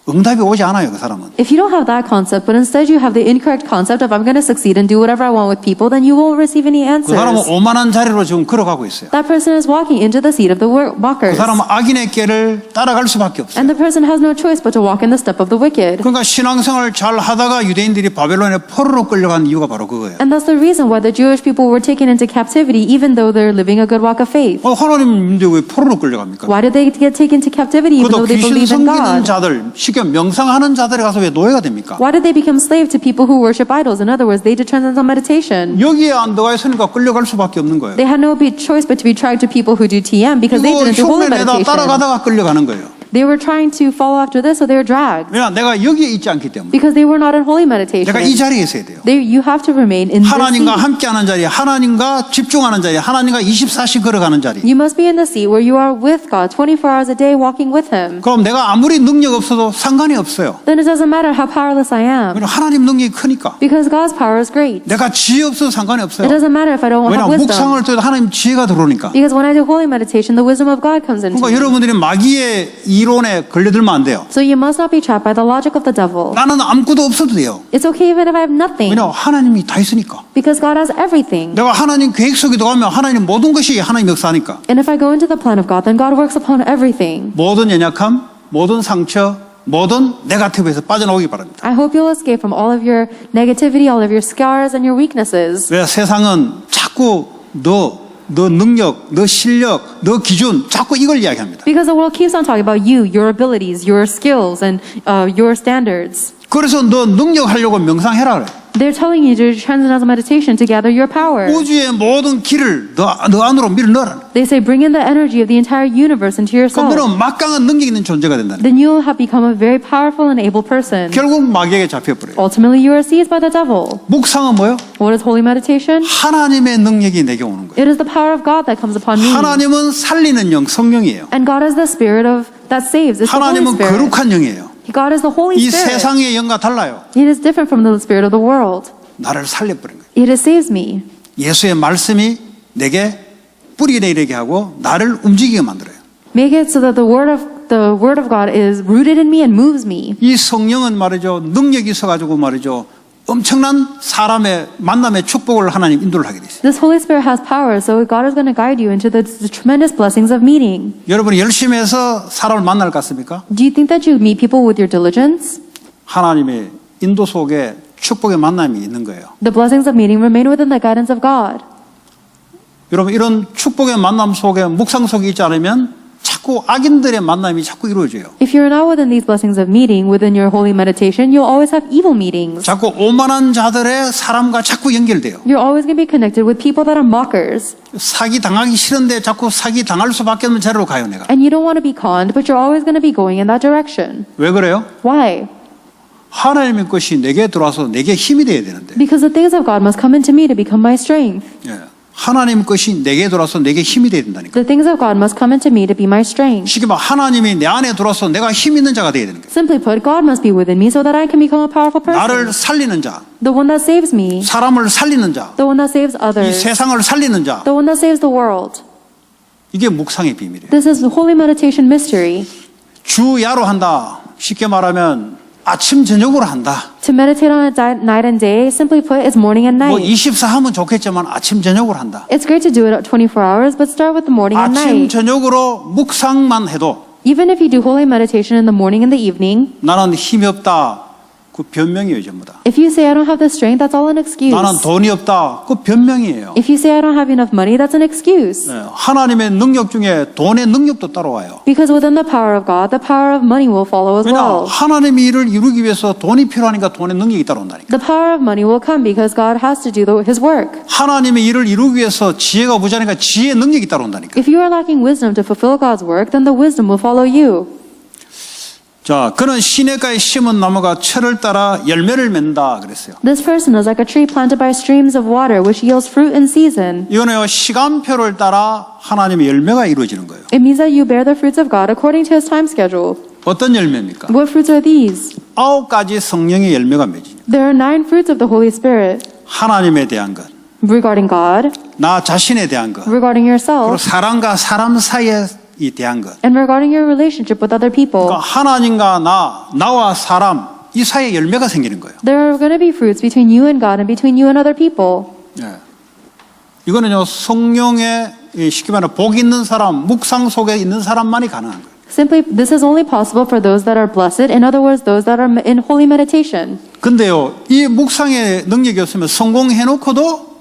[SPEAKER 1] 응답이 오지 않아요, 그 사람은.
[SPEAKER 2] If you don't have that concept, but instead you have the incorrect concept of I'm going to succeed and do whatever I want with people, then you won't receive any
[SPEAKER 1] 그 사람은
[SPEAKER 2] answers.
[SPEAKER 1] 오만한 자리로 지금 걸어가고 있어요.
[SPEAKER 2] That person is walking into the seat of the
[SPEAKER 1] 그
[SPEAKER 2] mockers.
[SPEAKER 1] 사람은 악인의 길을 따라갈 수밖에 없어요.
[SPEAKER 2] And the person has no choice but to walk in the step of the wicked.
[SPEAKER 1] 그러니까 신앙생활을 잘 하다가 유대인들이 바벨론에 포로로 끌려간 이유가 바로 그거예요.
[SPEAKER 2] And that's the reason why the Jewish people were taken into captivity even though they're living a good walk of faith.
[SPEAKER 1] 하나님인데 왜 포로로 끌려갑니까?
[SPEAKER 2] Why did they get taken to captivity even
[SPEAKER 1] 그것도
[SPEAKER 2] though they
[SPEAKER 1] 귀신
[SPEAKER 2] believe in
[SPEAKER 1] 섬기는
[SPEAKER 2] God?
[SPEAKER 1] 자들, 쉽게 명상하는 자들에 가서 왜 노예가 됩니까?
[SPEAKER 2] Why did they become slave to people who worship idols? In other words, they did transcendental meditation.
[SPEAKER 1] 여기에 안 들어가 있으니까 끌려갈 수밖에 없는 거예요.
[SPEAKER 2] They had no choice but to be tried to people who do TM because they
[SPEAKER 1] 이거
[SPEAKER 2] didn't do holy
[SPEAKER 1] 흉내내다
[SPEAKER 2] meditation.
[SPEAKER 1] 따라가다가 끌려가는 거예요.
[SPEAKER 2] They were trying to follow after this, so they were dragged
[SPEAKER 1] 왜냐? 내가 여기에 있지 않기 때문에.
[SPEAKER 2] because they were not in holy meditation.
[SPEAKER 1] 내가 이 자리에 있어야 돼요.
[SPEAKER 2] You have to remain in this
[SPEAKER 1] 하나님과
[SPEAKER 2] seat.
[SPEAKER 1] 함께하는 자리, 하나님과 집중하는 자리, 하나님과 24시 걸어가는 자리.
[SPEAKER 2] You must be in the seat where you are with God 24 hours a day walking with Him.
[SPEAKER 1] 그럼 내가 아무리 능력 없어도 상관이 없어요.
[SPEAKER 2] Then it doesn't matter how powerless I am
[SPEAKER 1] 왜냐? 하나님 능력이 크니까.
[SPEAKER 2] because God's power is great.
[SPEAKER 1] 내가 지혜 없어도 상관이 없어요.
[SPEAKER 2] It doesn't matter if I don't
[SPEAKER 1] 왜냐?
[SPEAKER 2] have wisdom
[SPEAKER 1] 묵상을 통해서 하나님 지혜가 들어오니까.
[SPEAKER 2] because when I do holy meditation, the wisdom of God comes into
[SPEAKER 1] 그러니까
[SPEAKER 2] me.
[SPEAKER 1] 여러분들이 마귀의 이론에 걸려들면 안 돼요.
[SPEAKER 2] So you must not be trapped by the logic of the devil.
[SPEAKER 1] 나는 아무것도 없어도 돼요.
[SPEAKER 2] It's okay even if I have nothing
[SPEAKER 1] 왜냐? 하나님이 다 있으니까.
[SPEAKER 2] because God has everything.
[SPEAKER 1] 내가 하나님 계획 속에 들어가면 하나님 모든 것이 하나님 역사하니까.
[SPEAKER 2] And if I go into the plan of God, then God works upon everything.
[SPEAKER 1] 모든 연약함, 모든 상처, 모든 네거티브에서 빠져나오기 바랍니다.
[SPEAKER 2] I hope you'll escape from all of your negativity, all of your scars and your weaknesses.
[SPEAKER 1] 왜 세상은 자꾸 너 능력, 너 실력, 너 기준 자꾸 이걸 이야기합니다.
[SPEAKER 2] Because the world keeps on talking about you, your abilities, your skills, and your standards.
[SPEAKER 1] 그래서 너 능력 하려고 명상해라 그래.
[SPEAKER 2] They're telling you to do transcendental meditation to gather your power.
[SPEAKER 1] 우주의 모든 길을 너 안으로 밀어 넣어라.
[SPEAKER 2] They say bring in the energy of the entire universe into
[SPEAKER 1] 그럼
[SPEAKER 2] yourself.
[SPEAKER 1] 너는 막강한 능력 있는 존재가 된다.
[SPEAKER 2] Then you will have become a very powerful and able person.
[SPEAKER 1] 결국 마귀에게 잡혀버려요.
[SPEAKER 2] Ultimately, you are seized by the devil.
[SPEAKER 1] 묵상은 뭐예요?
[SPEAKER 2] What is holy meditation?
[SPEAKER 1] 하나님의 능력이 내게 오는 거예요.
[SPEAKER 2] It is the power of God that comes upon me.
[SPEAKER 1] 하나님은 살리는 영, 성령이에요.
[SPEAKER 2] And God is the spirit of that saves. It's the Holy
[SPEAKER 1] 하나님은
[SPEAKER 2] Spirit.
[SPEAKER 1] 거룩한 영이에요.
[SPEAKER 2] God is the Holy
[SPEAKER 1] 이
[SPEAKER 2] Spirit.
[SPEAKER 1] 세상의 영과 달라요.
[SPEAKER 2] It is different from the spirit of the world.
[SPEAKER 1] 나를 살려버린 거예요.
[SPEAKER 2] It saves me.
[SPEAKER 1] 예수의 말씀이 내게 뿌리 내리게 하고 나를 움직이게 만들어요.
[SPEAKER 2] Make it so that the word of God is rooted in me and moves me.
[SPEAKER 1] 이 성령은 말이죠, 능력이 있어가지고 말이죠, 엄청난 사람의 만남의 축복을 하나님 인도를 하게 돼 있어요.
[SPEAKER 2] This Holy Spirit has power, so God is going to guide you into the tremendous blessings of meeting.
[SPEAKER 1] 여러분이 열심히 해서 사람을 만날 것 같습니까?
[SPEAKER 2] Do you think that you meet people with your diligence?
[SPEAKER 1] 하나님의 인도 속에 축복의 만남이 있는 거예요.
[SPEAKER 2] The blessings of meeting remain within the guidance of God.
[SPEAKER 1] 여러분 이런 축복의 만남 속에 묵상 속에 있지 않으면 자꾸 악인들의 만남이 자꾸 이루어져요.
[SPEAKER 2] If you're not within these blessings of meeting, within your holy meditation, you'll always have evil meetings.
[SPEAKER 1] 자꾸 오만한 자들의 사람과 자꾸 연결돼요.
[SPEAKER 2] You're always going to be connected with people that are mockers.
[SPEAKER 1] 사기 당하기 싫은데 자꾸 사기 당할 수밖에 없는 자리로 가요, 내가.
[SPEAKER 2] And you don't want to be conned, but you're always going to be going in that direction.
[SPEAKER 1] 왜 그래요?
[SPEAKER 2] Why?
[SPEAKER 1] 하나님의 것이 내게 들어와서 내게 힘이 돼야 되는데.
[SPEAKER 2] Because the things of God must come into me to become my strength.
[SPEAKER 1] 예. 하나님 것이 내게 들어와서 내게 힘이 돼야 된다니까.
[SPEAKER 2] The things of God must come into me to be my strength.
[SPEAKER 1] 쉽게 말 하나님이 내 안에 들어와서 내가 힘 있는 자가 돼야 되는 거예요.
[SPEAKER 2] Simply put, God must be within me so that I can become a powerful person.
[SPEAKER 1] 나를 살리는 자,
[SPEAKER 2] The one that saves me.
[SPEAKER 1] 사람을 살리는 자,
[SPEAKER 2] The one that saves
[SPEAKER 1] 이
[SPEAKER 2] others.
[SPEAKER 1] 세상을 살리는 자.
[SPEAKER 2] The one that saves the world.
[SPEAKER 1] 이게 묵상의 비밀이에요.
[SPEAKER 2] This is the holy meditation mystery.
[SPEAKER 1] 주야로 한다. 쉽게 말하면 아침 저녁으로 한다.
[SPEAKER 2] To meditate on it night and day, simply put, is morning and
[SPEAKER 1] 뭐
[SPEAKER 2] night.
[SPEAKER 1] 24 하면 좋겠지만 아침 저녁으로 한다.
[SPEAKER 2] It's great to do it 24 hours, but start with the morning and
[SPEAKER 1] 아침
[SPEAKER 2] night.
[SPEAKER 1] 저녁으로 묵상만 해도
[SPEAKER 2] Even if you do holy meditation in the morning and the evening,
[SPEAKER 1] 나는 힘이 없다. 그 변명이에요, 전부 다.
[SPEAKER 2] if you say I don't have the strength, that's all an excuse.
[SPEAKER 1] 나는 돈이 없다. 그 변명이에요.
[SPEAKER 2] If you say I don't have enough money, that's an excuse.
[SPEAKER 1] 네, 하나님의 능력 중에 돈의 능력도 따라와요.
[SPEAKER 2] Because within the power of God, the power of money will follow as
[SPEAKER 1] 왜냐
[SPEAKER 2] well.
[SPEAKER 1] 하나님의 일을 이루기 위해서 돈이 필요하니까 돈의 능력이 따라온다니까.
[SPEAKER 2] The power of money will come because God has to do his work.
[SPEAKER 1] 하나님의 일을 이루기 위해서 지혜가 부자니까 지혜의 능력이 따라온다니까.
[SPEAKER 2] If you are lacking wisdom to fulfill God's work, then the wisdom will follow you.
[SPEAKER 1] 자, 그는 시냇가에 심은 나무가 철을 따라 열매를 맺는다 그랬어요.
[SPEAKER 2] This person is like a tree planted by streams of water, which yields fruit in season.
[SPEAKER 1] 이거는요 시간표를 따라 하나님의 열매가 이루어지는 거예요.
[SPEAKER 2] It means that you bear the fruits of God according to his time schedule.
[SPEAKER 1] 어떤 열매입니까?
[SPEAKER 2] What fruits are these?
[SPEAKER 1] 9가지 성령의 열매가 맺어집니다.
[SPEAKER 2] There are 9 fruits of the Holy Spirit.
[SPEAKER 1] 하나님에 대한 것,
[SPEAKER 2] Regarding God,
[SPEAKER 1] 나 자신에 대한 것,
[SPEAKER 2] regarding
[SPEAKER 1] 그리고
[SPEAKER 2] yourself,
[SPEAKER 1] 사람과 사람 사이에 대한 것.
[SPEAKER 2] and regarding your relationship with other people.
[SPEAKER 1] 그러니까 하나님과 나와 사람 이 사이에 열매가 생기는 거예요.
[SPEAKER 2] There are going to be fruits between you and God and between you and other people.
[SPEAKER 1] 예. 이거는요 성령의 쉽게 말하면 복 있는 사람, 묵상 속에 있는 사람만이 가능한 거예요.
[SPEAKER 2] Simply, this is only possible for those that are blessed. In other words, those that are in holy meditation.
[SPEAKER 1] 근데요, 이 묵상의 능력이 없으면 성공해놓고도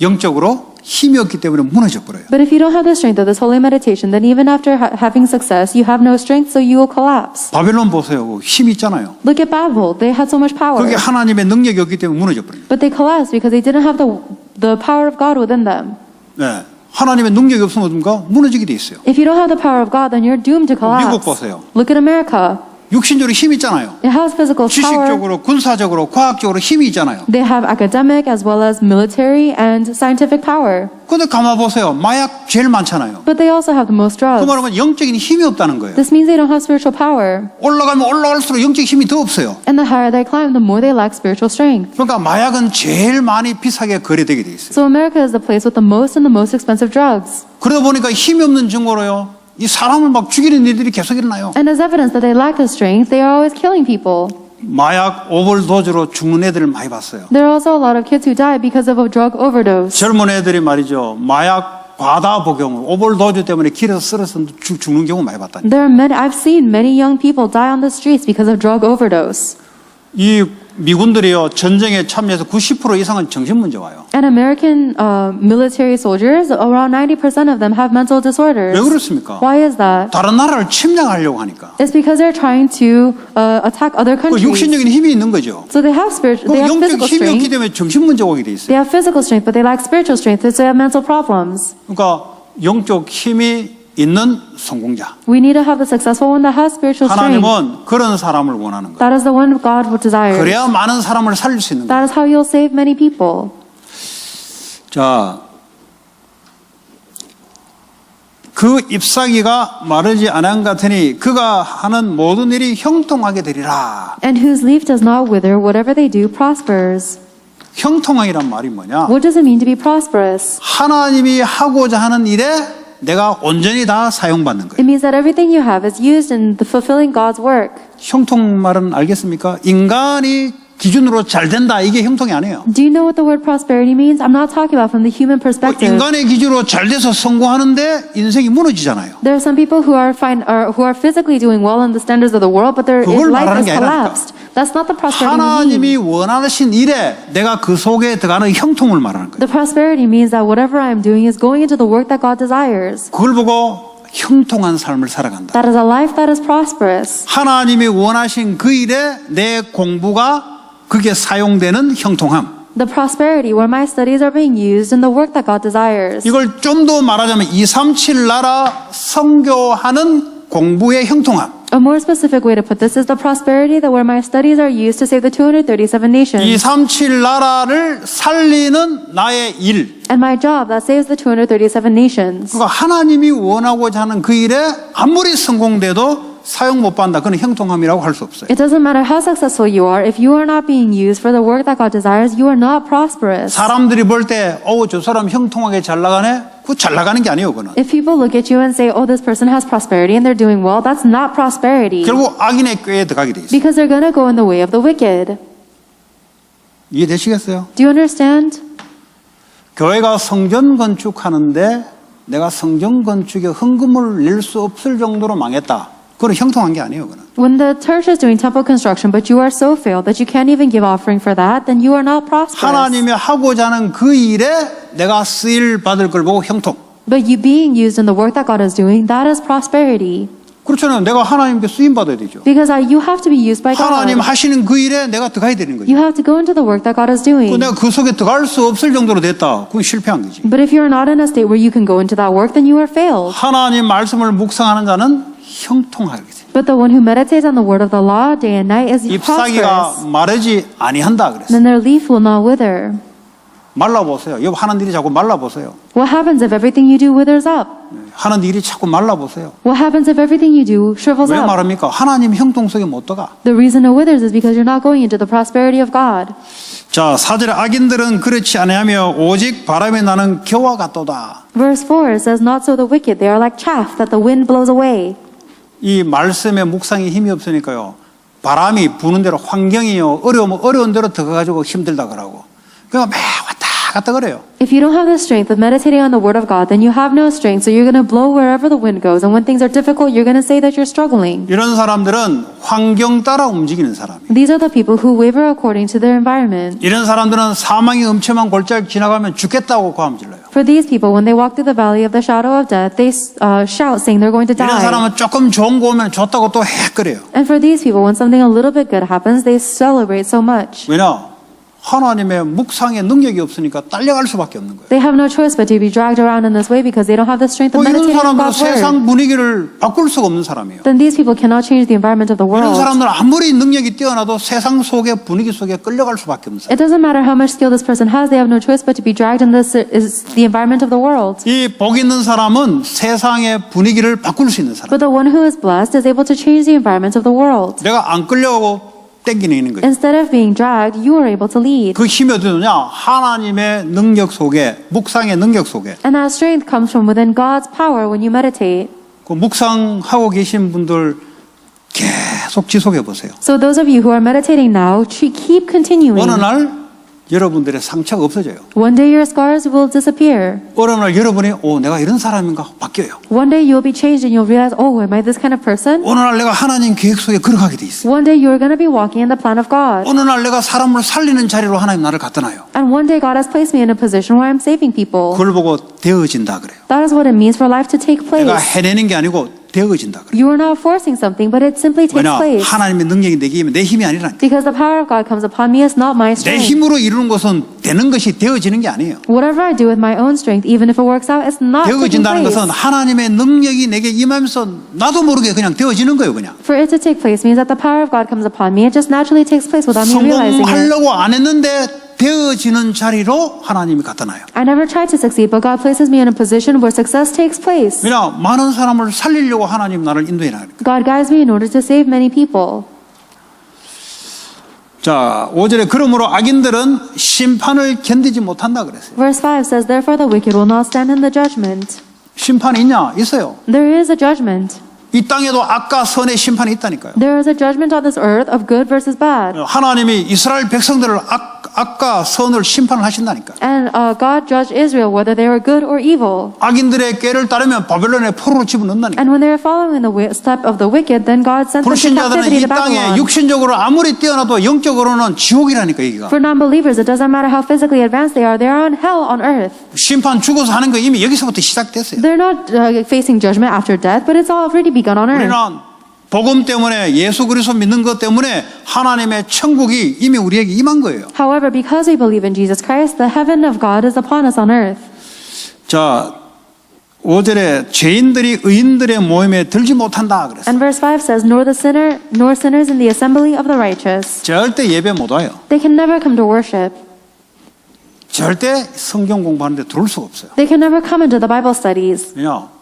[SPEAKER 1] 영적으로 힘이 없기 때문에 무너져 버려요.
[SPEAKER 2] But if you don't have the strength of this holy meditation, then even after having success, you have no strength, so you will collapse.
[SPEAKER 1] 바벨론 보세요. 힘이 있잖아요.
[SPEAKER 2] Look at Babel. They had so much power.
[SPEAKER 1] 그게 하나님의 능력이 없기 때문에 무너져 버려요.
[SPEAKER 2] But they collapsed because they didn't have the power of God within them.
[SPEAKER 1] 네. 하나님의 능력이 없으면 어떤가? 무너지게 돼 있어요.
[SPEAKER 2] If you don't have the power of God, then you're doomed to collapse.
[SPEAKER 1] 미국 보세요.
[SPEAKER 2] Look at America.
[SPEAKER 1] 육신적으로 힘이 있잖아요.
[SPEAKER 2] It has physical power.
[SPEAKER 1] 지식적으로, 군사적으로, 과학적으로 힘이 있잖아요.
[SPEAKER 2] They have academic as well as military and scientific power.
[SPEAKER 1] 근데 가만 보세요. 마약 제일 많잖아요.
[SPEAKER 2] But they also have the most
[SPEAKER 1] 그
[SPEAKER 2] drugs.
[SPEAKER 1] 말하면 영적인 힘이 없다는 거예요.
[SPEAKER 2] This means they don't have spiritual power.
[SPEAKER 1] 올라가면 올라갈수록 영적 힘이 더 없어요.
[SPEAKER 2] And the higher they climb, the more they lack spiritual strength.
[SPEAKER 1] 그러니까 마약은 제일 많이 비싸게 거래되게 돼 있어요.
[SPEAKER 2] So America is the place with the most and the most expensive drugs.
[SPEAKER 1] 그러다 보니까 힘이 없는 증거로요. 이 사람을 막 죽이는 일들이 계속 일어나요.
[SPEAKER 2] And as evidence that they lack the strength, they are always killing people.
[SPEAKER 1] 마약 오버도즈로 죽는 애들을 많이 봤어요.
[SPEAKER 2] There are also a lot of kids who die because of a drug overdose.
[SPEAKER 1] 젊은 애들이 말이죠. 마약 과다 복용, 오버도즈 때문에 길에서 쓰러서 죽는 경우 많이 봤다니.
[SPEAKER 2] I've seen many young people die on the streets because of drug overdose.
[SPEAKER 1] 이 미군들이요 전쟁에 참여해서 90% 이상은 정신 문제 와요.
[SPEAKER 2] And American military soldiers, around 90% of them have mental disorders.
[SPEAKER 1] 왜 그렇습니까?
[SPEAKER 2] Why is that?
[SPEAKER 1] 다른 나라를 침략하려고 하니까.
[SPEAKER 2] It's because they're trying to attack other
[SPEAKER 1] 그
[SPEAKER 2] countries.
[SPEAKER 1] 육신적인 힘이 있는 거죠.
[SPEAKER 2] So they have
[SPEAKER 1] 그
[SPEAKER 2] they have
[SPEAKER 1] 영적
[SPEAKER 2] physical
[SPEAKER 1] 힘이 없기
[SPEAKER 2] strength.
[SPEAKER 1] 때문에 정신 문제가 오게 돼 있어요.
[SPEAKER 2] They have physical strength, but they lack spiritual strength, so they have mental problems.
[SPEAKER 1] 그러니까 영적 힘이 있는 성공자.
[SPEAKER 2] We need to have the successful one that has spiritual strength.
[SPEAKER 1] 하나님은 그런 사람을 원하는 거예요.
[SPEAKER 2] That is the one God desires.
[SPEAKER 1] 그래야 많은 사람을 살릴 수 있는 거예요.
[SPEAKER 2] That is how you'll save many people.
[SPEAKER 1] 자, 그 잎사귀가 마르지 않은 같으니 그가 하는 모든 일이 형통하게 되리라.
[SPEAKER 2] And whose leaf does not wither, whatever they do prospers.
[SPEAKER 1] 형통하기란 말이 뭐냐?
[SPEAKER 2] What does it mean to be prosperous?
[SPEAKER 1] 하나님이 하고자 하는 일에 내가 온전히 다 사용받는 거예요.
[SPEAKER 2] It means that everything you have is used in the fulfilling God's work.
[SPEAKER 1] 형통 말은 알겠습니까? 인간이 기준으로 잘 된다, 이게 형통이 아니에요.
[SPEAKER 2] Do you know what the word prosperity means? I'm not talking about from the human perspective.
[SPEAKER 1] 인간의 기준으로 잘 돼서 성공하는데 인생이 무너지잖아요.
[SPEAKER 2] There are some people who are who are physically doing well in the standards of the world, but their
[SPEAKER 1] 그걸
[SPEAKER 2] life
[SPEAKER 1] 말하는
[SPEAKER 2] is
[SPEAKER 1] 게 아니라니까.
[SPEAKER 2] collapsed. That's not the prosperity we
[SPEAKER 1] 하나님이
[SPEAKER 2] mean.
[SPEAKER 1] 원하신 일에 내가 그 속에 들어가는 형통을 말하는 거예요.
[SPEAKER 2] The prosperity means that whatever I'm doing is going into the work that God desires.
[SPEAKER 1] 그걸 보고 형통한 삶을 살아간다.
[SPEAKER 2] That is a life that is prosperous.
[SPEAKER 1] 하나님이 원하신 그 일에 내 공부가 그게 사용되는 형통함.
[SPEAKER 2] The prosperity where my studies are being used in the work that God desires.
[SPEAKER 1] 이걸 좀 더 말하자면 237 나라 선교하는 공부의 형통함.
[SPEAKER 2] A more specific way to put this is the prosperity that where my studies are used to save the 237 nations.
[SPEAKER 1] 237 나라를 살리는 나의 일.
[SPEAKER 2] And my job that saves the 237 nations.
[SPEAKER 1] 그러니까 하나님이 원하고자 하는 그 일에 아무리 성공돼도 사용 못 받는다. 그건 형통함이라고 할 수 없어요.
[SPEAKER 2] It doesn't matter how successful you are. If you are not being used for the work that God desires, you are not prosperous.
[SPEAKER 1] 사람들이 볼 때, 저 사람 형통하게 잘 나가네? 그거 잘 나가는 게 아니에요, 그거는.
[SPEAKER 2] If people look at you and say, oh, this person has prosperity and they're doing well, that's not prosperity.
[SPEAKER 1] 결국 악인의 꾀에 들어가게 돼 있어요.
[SPEAKER 2] Because they're going to go in the way of the wicked.
[SPEAKER 1] 이해되시겠어요?
[SPEAKER 2] Do you understand?
[SPEAKER 1] 교회가 성전 건축하는데 내가 성전 건축에 헌금을 낼 수 없을 정도로 망했다. 그건 형통한 게 아니에요, 그거는.
[SPEAKER 2] When the church is doing temple construction, but you are so failed that you can't even give offering for that, then you are not prosperous.
[SPEAKER 1] 하나님이 하고자 하는 그 일에 내가 쓰일 받을 걸 보고 형통.
[SPEAKER 2] But you being used in the work that God is doing, that is prosperity.
[SPEAKER 1] 그렇잖아요. 내가 하나님께 쓰임 받아야 되죠.
[SPEAKER 2] Because you have to be used by
[SPEAKER 1] 하나님
[SPEAKER 2] God.
[SPEAKER 1] 하시는 그 일에 내가 들어가야 되는 거죠.
[SPEAKER 2] You have to go into the work that God is doing.
[SPEAKER 1] 내가 그 속에 들어갈 수 없을 정도로 됐다. 그건 실패한 거지.
[SPEAKER 2] But if you're not in a state where you can go into that work, then you are failed.
[SPEAKER 1] 하나님 말씀을 묵상하는 자는 형통하게 돼.
[SPEAKER 2] But the one who meditates on the word of the law day and night is prosperous.
[SPEAKER 1] 잎사귀가 마르지 아니한다 그랬어요.
[SPEAKER 2] Then their leaf will not wither.
[SPEAKER 1] 말라보세요. 여보 하는 일이 자꾸 말라보세요.
[SPEAKER 2] What happens if everything you do withers up?
[SPEAKER 1] 하는 일이 자꾸 말라보세요.
[SPEAKER 2] What happens if everything you do shrivels
[SPEAKER 1] 왜
[SPEAKER 2] up?
[SPEAKER 1] 말합니까? 하나님 형통 속에 못 들어가.
[SPEAKER 2] The reason it withers is because you're not going into the prosperity of God.
[SPEAKER 1] 자, 4절에 악인들은 그렇지 아니하며 오직 바람이 나는 겨와 같도다.
[SPEAKER 2] Verse 4 says, not so the wicked, they are like chaff that the wind blows away.
[SPEAKER 1] 이 말씀에 묵상이 힘이 없으니까요. 바람이 부는 대로 환경이요. 어려운 대로 들어가가지고 힘들다 그러고. 그러니까 매 왔다 갔다 그래요.
[SPEAKER 2] If you don't have the strength of meditating on the word of God, then you have no strength, so you're going to blow wherever the wind goes. And when things are difficult, you're going to say that you're struggling.
[SPEAKER 1] 이런 사람들은 환경 따라 움직이는 사람이에요.
[SPEAKER 2] These are the people who waver according to their environment.
[SPEAKER 1] 이런 사람들은 사망이 엄청난 골짜기 지나가면 죽겠다고 고함질러요.
[SPEAKER 2] For these people, when they walk through the valley of the shadow of death, they shout, saying they're going to
[SPEAKER 1] 이런
[SPEAKER 2] die.
[SPEAKER 1] 사람은 조금 좋은 거 오면 좋다고 또 해그래요.
[SPEAKER 2] And for these people, when something a little bit good happens, they celebrate so much.
[SPEAKER 1] 왜냐? 하나님의 묵상의 능력이 없으니까 딸려갈 수밖에 없는 거예요.
[SPEAKER 2] They have no choice but to be dragged around in this way because they don't have the strength of
[SPEAKER 1] 이런
[SPEAKER 2] meditating on
[SPEAKER 1] 사람들은
[SPEAKER 2] God's word.
[SPEAKER 1] 세상 분위기를 바꿀 수가 없는 사람이에요.
[SPEAKER 2] Then these people cannot change the environment of the
[SPEAKER 1] 이런
[SPEAKER 2] world.
[SPEAKER 1] 사람들은 아무리 능력이 뛰어나도 세상 속의 분위기 속에 끌려갈 수밖에 없는 사람.
[SPEAKER 2] It doesn't matter how much skill this person has, they have no choice but to be dragged in this is the environment of the world.
[SPEAKER 1] 이 복 있는 사람은 세상의 분위기를 바꿀 수 있는 사람.
[SPEAKER 2] But the one who is blessed is able to change the environment of the world.
[SPEAKER 1] 내가 안 끌려가고 땡기는 있는 거예요.
[SPEAKER 2] Instead of being dragged, you are able to lead.
[SPEAKER 1] 그 힘이 어디 오느냐? 하나님의 능력 속에, 묵상의 능력 속에.
[SPEAKER 2] And that strength comes from within God's power when you meditate.
[SPEAKER 1] 그 묵상하고 계신 분들 계속 지속해 보세요.
[SPEAKER 2] So those of you who are meditating now, keep continuing.
[SPEAKER 1] 어느 날 여러분들의 상처가 없어져요.
[SPEAKER 2] One day your scars will disappear.
[SPEAKER 1] 어느 날 여러분이 내가 이런 사람인가 바뀌어요.
[SPEAKER 2] One day you'll be changed and you'll realize, oh, am I this kind of person?
[SPEAKER 1] 어느 날 내가 하나님 계획 속에 걸어가게 돼 있어요.
[SPEAKER 2] One day you're going to be walking in the plan of God.
[SPEAKER 1] 어느 날 내가 사람을 살리는 자리로 하나님 나를 갖다 놔요.
[SPEAKER 2] And one day God has placed me in a position where I'm saving people.
[SPEAKER 1] 그걸 보고 되어진다 그래요.
[SPEAKER 2] That is what it means for life to take place.
[SPEAKER 1] 내가 해내는 게 아니고 되어진다 그래요.
[SPEAKER 2] You are not forcing something, but it simply takes
[SPEAKER 1] 왜냐?
[SPEAKER 2] place.
[SPEAKER 1] 하나님의 능력이 내게 임해 내 힘이 아니라니까.
[SPEAKER 2] Because the power of God comes upon me, it's not my
[SPEAKER 1] 내
[SPEAKER 2] strength.
[SPEAKER 1] 힘으로 이루는 것은 되는 것이 되어지는 게 아니에요.
[SPEAKER 2] Whatever I do with my own strength, even if it works out, it's not taking
[SPEAKER 1] 되어진다는
[SPEAKER 2] place.
[SPEAKER 1] 것은 하나님의 능력이 내게 임하면서 나도 모르게 그냥 되어지는 거예요, 그냥.
[SPEAKER 2] For it to take place means that the power of God comes upon me. It just naturally takes place without me realizing it.
[SPEAKER 1] 성공하려고 안 했는데 되어지는 자리로 하나님이 갖다 놔요.
[SPEAKER 2] I never tried to succeed, but God places me in a position where success takes place.
[SPEAKER 1] 왜냐? 많은 사람을 살리려고 하나님 나를 인도해 놔요.
[SPEAKER 2] God guides me in order to save many people.
[SPEAKER 1] 자, 5절에 그러므로 악인들은 심판을 견디지 못한다 그랬어요.
[SPEAKER 2] Verse 5 says, Therefore the wicked will not stand in the judgment.
[SPEAKER 1] 심판이 있냐? 있어요.
[SPEAKER 2] There is a judgment.
[SPEAKER 1] 이 땅에도 악과 선의 심판이 있다니까요.
[SPEAKER 2] There is a judgment on this earth of good versus bad.
[SPEAKER 1] 하나님이 이스라엘 백성들을 악과 선을 심판을 하신다니까.
[SPEAKER 2] And God judged Israel whether they were good or evil.
[SPEAKER 1] 악인들의 꾀를 따르면 바벨론의 포로로 집어넣는다니까.
[SPEAKER 2] And when they were following the step of the wicked, then God sent them to
[SPEAKER 1] 불신자들은
[SPEAKER 2] captivity
[SPEAKER 1] 이
[SPEAKER 2] to
[SPEAKER 1] 땅에
[SPEAKER 2] Babylon.
[SPEAKER 1] 육신적으로 아무리 뛰어나도 영적으로는 지옥이라니까 여기가.
[SPEAKER 2] For non-believers, it doesn't matter how physically advanced they are on hell on earth.
[SPEAKER 1] 심판 죽어서 하는 거 이미 여기서부터 시작됐어요.
[SPEAKER 2] They're not facing judgment after death, but it's already begun on earth.
[SPEAKER 1] 우리는 복음 때문에 예수 그리스도 믿는 것 때문에 하나님의 천국이 이미 우리에게 임한 거예요.
[SPEAKER 2] However, because we believe in Jesus Christ, the heaven of God is upon us on earth.
[SPEAKER 1] 자, 5절에 죄인들이 의인들의 모임에 들지 못한다 그랬어요.
[SPEAKER 2] And verse 5 says, nor sinners in the assembly of the righteous.
[SPEAKER 1] 절대 예배 못 와요.
[SPEAKER 2] They can never come to worship.
[SPEAKER 1] 절대 성경 공부하는데 들어올 수가 없어요.
[SPEAKER 2] They can never come into the Bible studies.
[SPEAKER 1] 왜냐?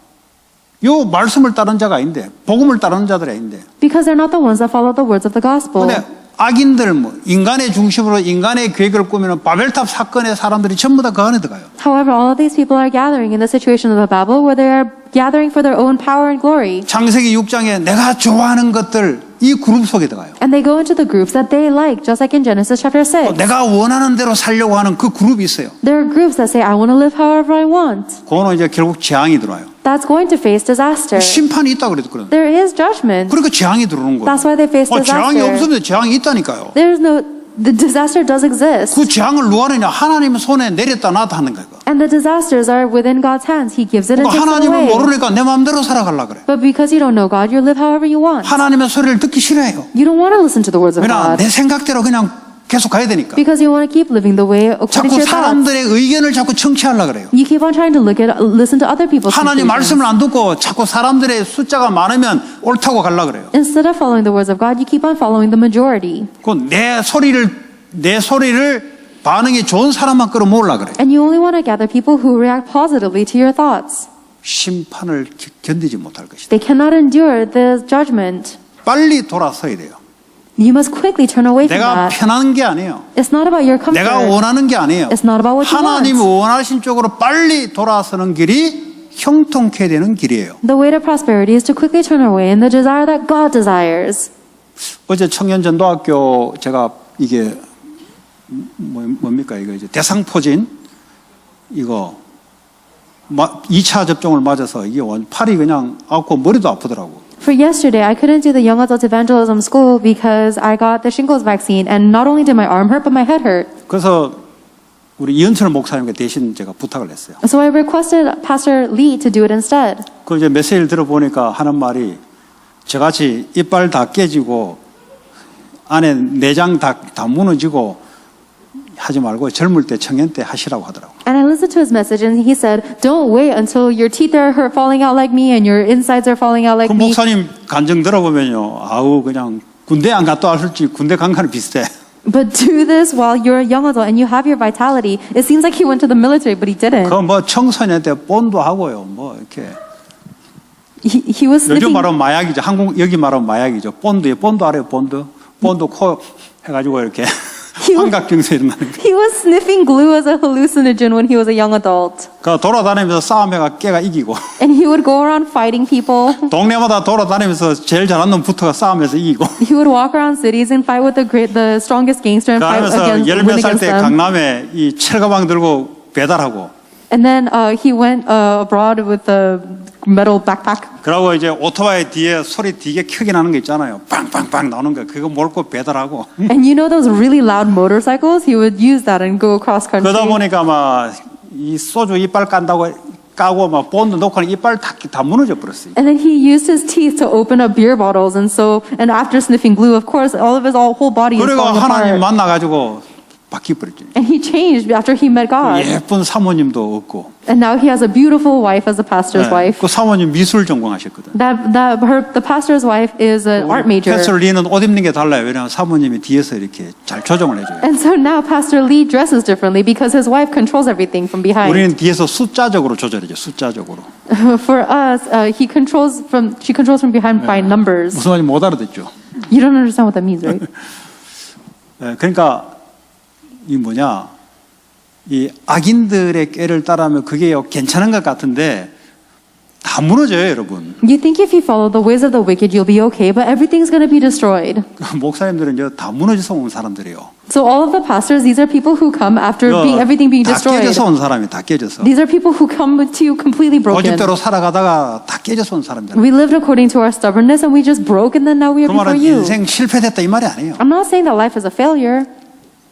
[SPEAKER 1] 요 말씀을 따르는 자가 아닌데, 복음을 따르는 자들이 아닌데.
[SPEAKER 2] Because they're not the ones that follow the words of the gospel.
[SPEAKER 1] 근데 악인들, 인간의 중심으로 인간의 계획을 꾸미는 바벨탑 사건의 사람들이 전부 다 그 안에 들어가요.
[SPEAKER 2] However, all of these people are gathering in the situation of the Babel where they are gathering for their own power and glory.
[SPEAKER 1] 창세기 6장에 내가 좋아하는 것들, 이 그룹 속에 들어가요.
[SPEAKER 2] And they go into the groups that they like, just like in Genesis chapter 6.
[SPEAKER 1] 내가 원하는 대로 살려고 하는 그 그룹이 있어요.
[SPEAKER 2] There are groups that say, I want to live however I want.
[SPEAKER 1] 그거는 이제 결국 재앙이 들어와요.
[SPEAKER 2] That's going to face disaster.
[SPEAKER 1] 심판이 있다고 그래도 그런.
[SPEAKER 2] There is judgment.
[SPEAKER 1] 그러니까 재앙이 들어오는 거예요.
[SPEAKER 2] That's why they face
[SPEAKER 1] 재앙이
[SPEAKER 2] disaster.
[SPEAKER 1] 없으면 재앙이 있다니까요.
[SPEAKER 2] The disaster does exist.
[SPEAKER 1] 그 재앙을 누가 하느냐? 하나님 손에 내렸다 놨다 하는 거예요.
[SPEAKER 2] And the disasters are within God's hands. He gives it and takes it
[SPEAKER 1] 하나님을
[SPEAKER 2] away.
[SPEAKER 1] 모르니까 내 마음대로 살아가려 그래.
[SPEAKER 2] But because you don't know God, you live however you want.
[SPEAKER 1] 하나님의 소리를 듣기 싫어해요.
[SPEAKER 2] You don't want to listen to the words of
[SPEAKER 1] 왜냐?
[SPEAKER 2] God.
[SPEAKER 1] 내 생각대로 그냥 계속 가야 되니까.
[SPEAKER 2] Because you want to keep living the way according
[SPEAKER 1] 자꾸
[SPEAKER 2] to your thoughts.
[SPEAKER 1] 사람들의 의견을 자꾸 청취하려 그래요.
[SPEAKER 2] You keep on trying to listen to other people's
[SPEAKER 1] 하나님
[SPEAKER 2] conclusions.
[SPEAKER 1] 말씀을 안 듣고 자꾸 사람들의 숫자가 많으면 옳다고 가려 그래요.
[SPEAKER 2] Instead of following the words of God, you keep on following the majority.
[SPEAKER 1] 그 내 소리를 반응이 좋은 사람만 끌어모으려 그래요.
[SPEAKER 2] And you only want to gather people who react positively to your thoughts.
[SPEAKER 1] 심판을 견디지 못할 것이다.
[SPEAKER 2] They cannot endure the judgment.
[SPEAKER 1] 빨리 돌아서야 돼요.
[SPEAKER 2] You must quickly turn away from
[SPEAKER 1] 내가
[SPEAKER 2] that.
[SPEAKER 1] 편한 게 아니에요.
[SPEAKER 2] It's not about your comfort.
[SPEAKER 1] 내가 원하는 게 아니에요.
[SPEAKER 2] It's not about what you
[SPEAKER 1] 하나님이
[SPEAKER 2] want.
[SPEAKER 1] 원하신 쪽으로 빨리 돌아서는 길이 형통케 되는 길이에요.
[SPEAKER 2] The way to prosperity is to quickly turn away in the desire that God desires.
[SPEAKER 1] 어제 청년전도학교 제가 이게 뭡니까 이거 이제 대상포진 이거 2차 접종을 맞아서 이게 팔이 그냥 아프고 머리도 아프더라고.
[SPEAKER 2] For yesterday, I couldn't do the Young Adult Evangelism School because I got the shingles vaccine, and not only did my arm hurt, but my head hurt.
[SPEAKER 1] 그래서 우리 이현철 목사님께 대신 제가 부탁을 했어요.
[SPEAKER 2] So I requested Pastor Lee to do it instead.
[SPEAKER 1] 그 이제 메시지를 들어보니까 하는 말이 저같이 이빨 다 깨지고 안에 내장 다 무너지고 하지 말고 젊을 때 청년 때 하시라고 하더라고.
[SPEAKER 2] And I listened to his message, and he said, "Don't wait until your teeth are falling out like me and your insides are falling out like
[SPEAKER 1] 그
[SPEAKER 2] me."
[SPEAKER 1] 목사님 간증 들어보면요, 아우 그냥 군대 안 갔다 왔을지 군대 간 거는 비슷해.
[SPEAKER 2] But do this while you're a young adult and you have your vitality. It seems like he went to the military, but he didn't.
[SPEAKER 1] 그 뭐 청소년 때 본도 하고요, 뭐 이렇게.
[SPEAKER 2] He was
[SPEAKER 1] 요즘
[SPEAKER 2] sniffing.
[SPEAKER 1] 말하면 마약이죠. 여기 말하면 마약이죠. 본드 알아요, 본드 코 해가지고 이렇게 환각증세 일어나는 거.
[SPEAKER 2] He was sniffing glue as a hallucinogen when he was a young adult.
[SPEAKER 1] 그 돌아다니면서 싸움해가 깨가 이기고.
[SPEAKER 2] And he would go around fighting people.
[SPEAKER 1] 동네마다 돌아다니면서 제일 잘하는 놈부터가 싸움해서 이기고.
[SPEAKER 2] He would walk around cities and fight with the strongest gangster and fight
[SPEAKER 1] 그러면서
[SPEAKER 2] win
[SPEAKER 1] 열몇 살
[SPEAKER 2] against
[SPEAKER 1] 때
[SPEAKER 2] them.
[SPEAKER 1] 강남에 이 철가방 들고 배달하고.
[SPEAKER 2] And then he went abroad with a metal backpack.
[SPEAKER 1] 그러고 이제 오토바이 뒤에 소리 되게 크게 나는 거 있잖아요. 빵빵빵 나오는 거 그거 몰고 배달하고.
[SPEAKER 2] And you know those really loud motorcycles? He would use that and go across country.
[SPEAKER 1] 그러다 보니까 막 이 소주 이빨 까고 막 본드 놓고는 이빨 다 무너져 버렸어요.
[SPEAKER 2] And then he used his teeth to open up beer bottles, and after sniffing glue, of course, all of his whole body is
[SPEAKER 1] 그리고
[SPEAKER 2] falling
[SPEAKER 1] 하나님
[SPEAKER 2] apart.
[SPEAKER 1] 만나가지고 바뀌어버렸죠.
[SPEAKER 2] And he changed after he met God.
[SPEAKER 1] 예쁜 사모님도 없고.
[SPEAKER 2] And now he has a beautiful wife as a pastor's wife.
[SPEAKER 1] 그 사모님 미술 전공하셨거든.
[SPEAKER 2] The pastor's wife is an art major.
[SPEAKER 1] 패스터 리는 옷 입는 게 달라요. 왜냐하면 사모님이 뒤에서 이렇게 잘 조정을 해줘요.
[SPEAKER 2] And so now Pastor Lee dresses differently because his wife controls everything from behind.
[SPEAKER 1] 우리는 뒤에서 숫자적으로 조절해줘. 숫자적으로.
[SPEAKER 2] For us, she controls from behind by numbers.
[SPEAKER 1] 무슨 말인지 못 알아듣죠.
[SPEAKER 2] You don't understand what that means, right?
[SPEAKER 1] 그러니까 이 뭐냐 이 악인들의 꾀를 따르면 그게 괜찮은 것 같은데 다 무너져요, 여러분.
[SPEAKER 2] You think if you follow the ways of the wicked, you'll be okay, but everything's going to be destroyed.
[SPEAKER 1] 목사님들은 이제 다 무너져서 온 사람들이에요.
[SPEAKER 2] So all of the pastors, these are people who come after everything being
[SPEAKER 1] 다
[SPEAKER 2] destroyed.
[SPEAKER 1] 깨져서 온 사람이 다 깨져서.
[SPEAKER 2] These are people who come to you completely broken.
[SPEAKER 1] 고집대로 살아가다가 다 깨져서 온 사람들.
[SPEAKER 2] We lived according to our stubbornness and we just broke and then now we are
[SPEAKER 1] 그
[SPEAKER 2] before
[SPEAKER 1] 말은
[SPEAKER 2] you.
[SPEAKER 1] 인생 실패됐다 이 말이 아니에요.
[SPEAKER 2] I'm not saying that life is a failure,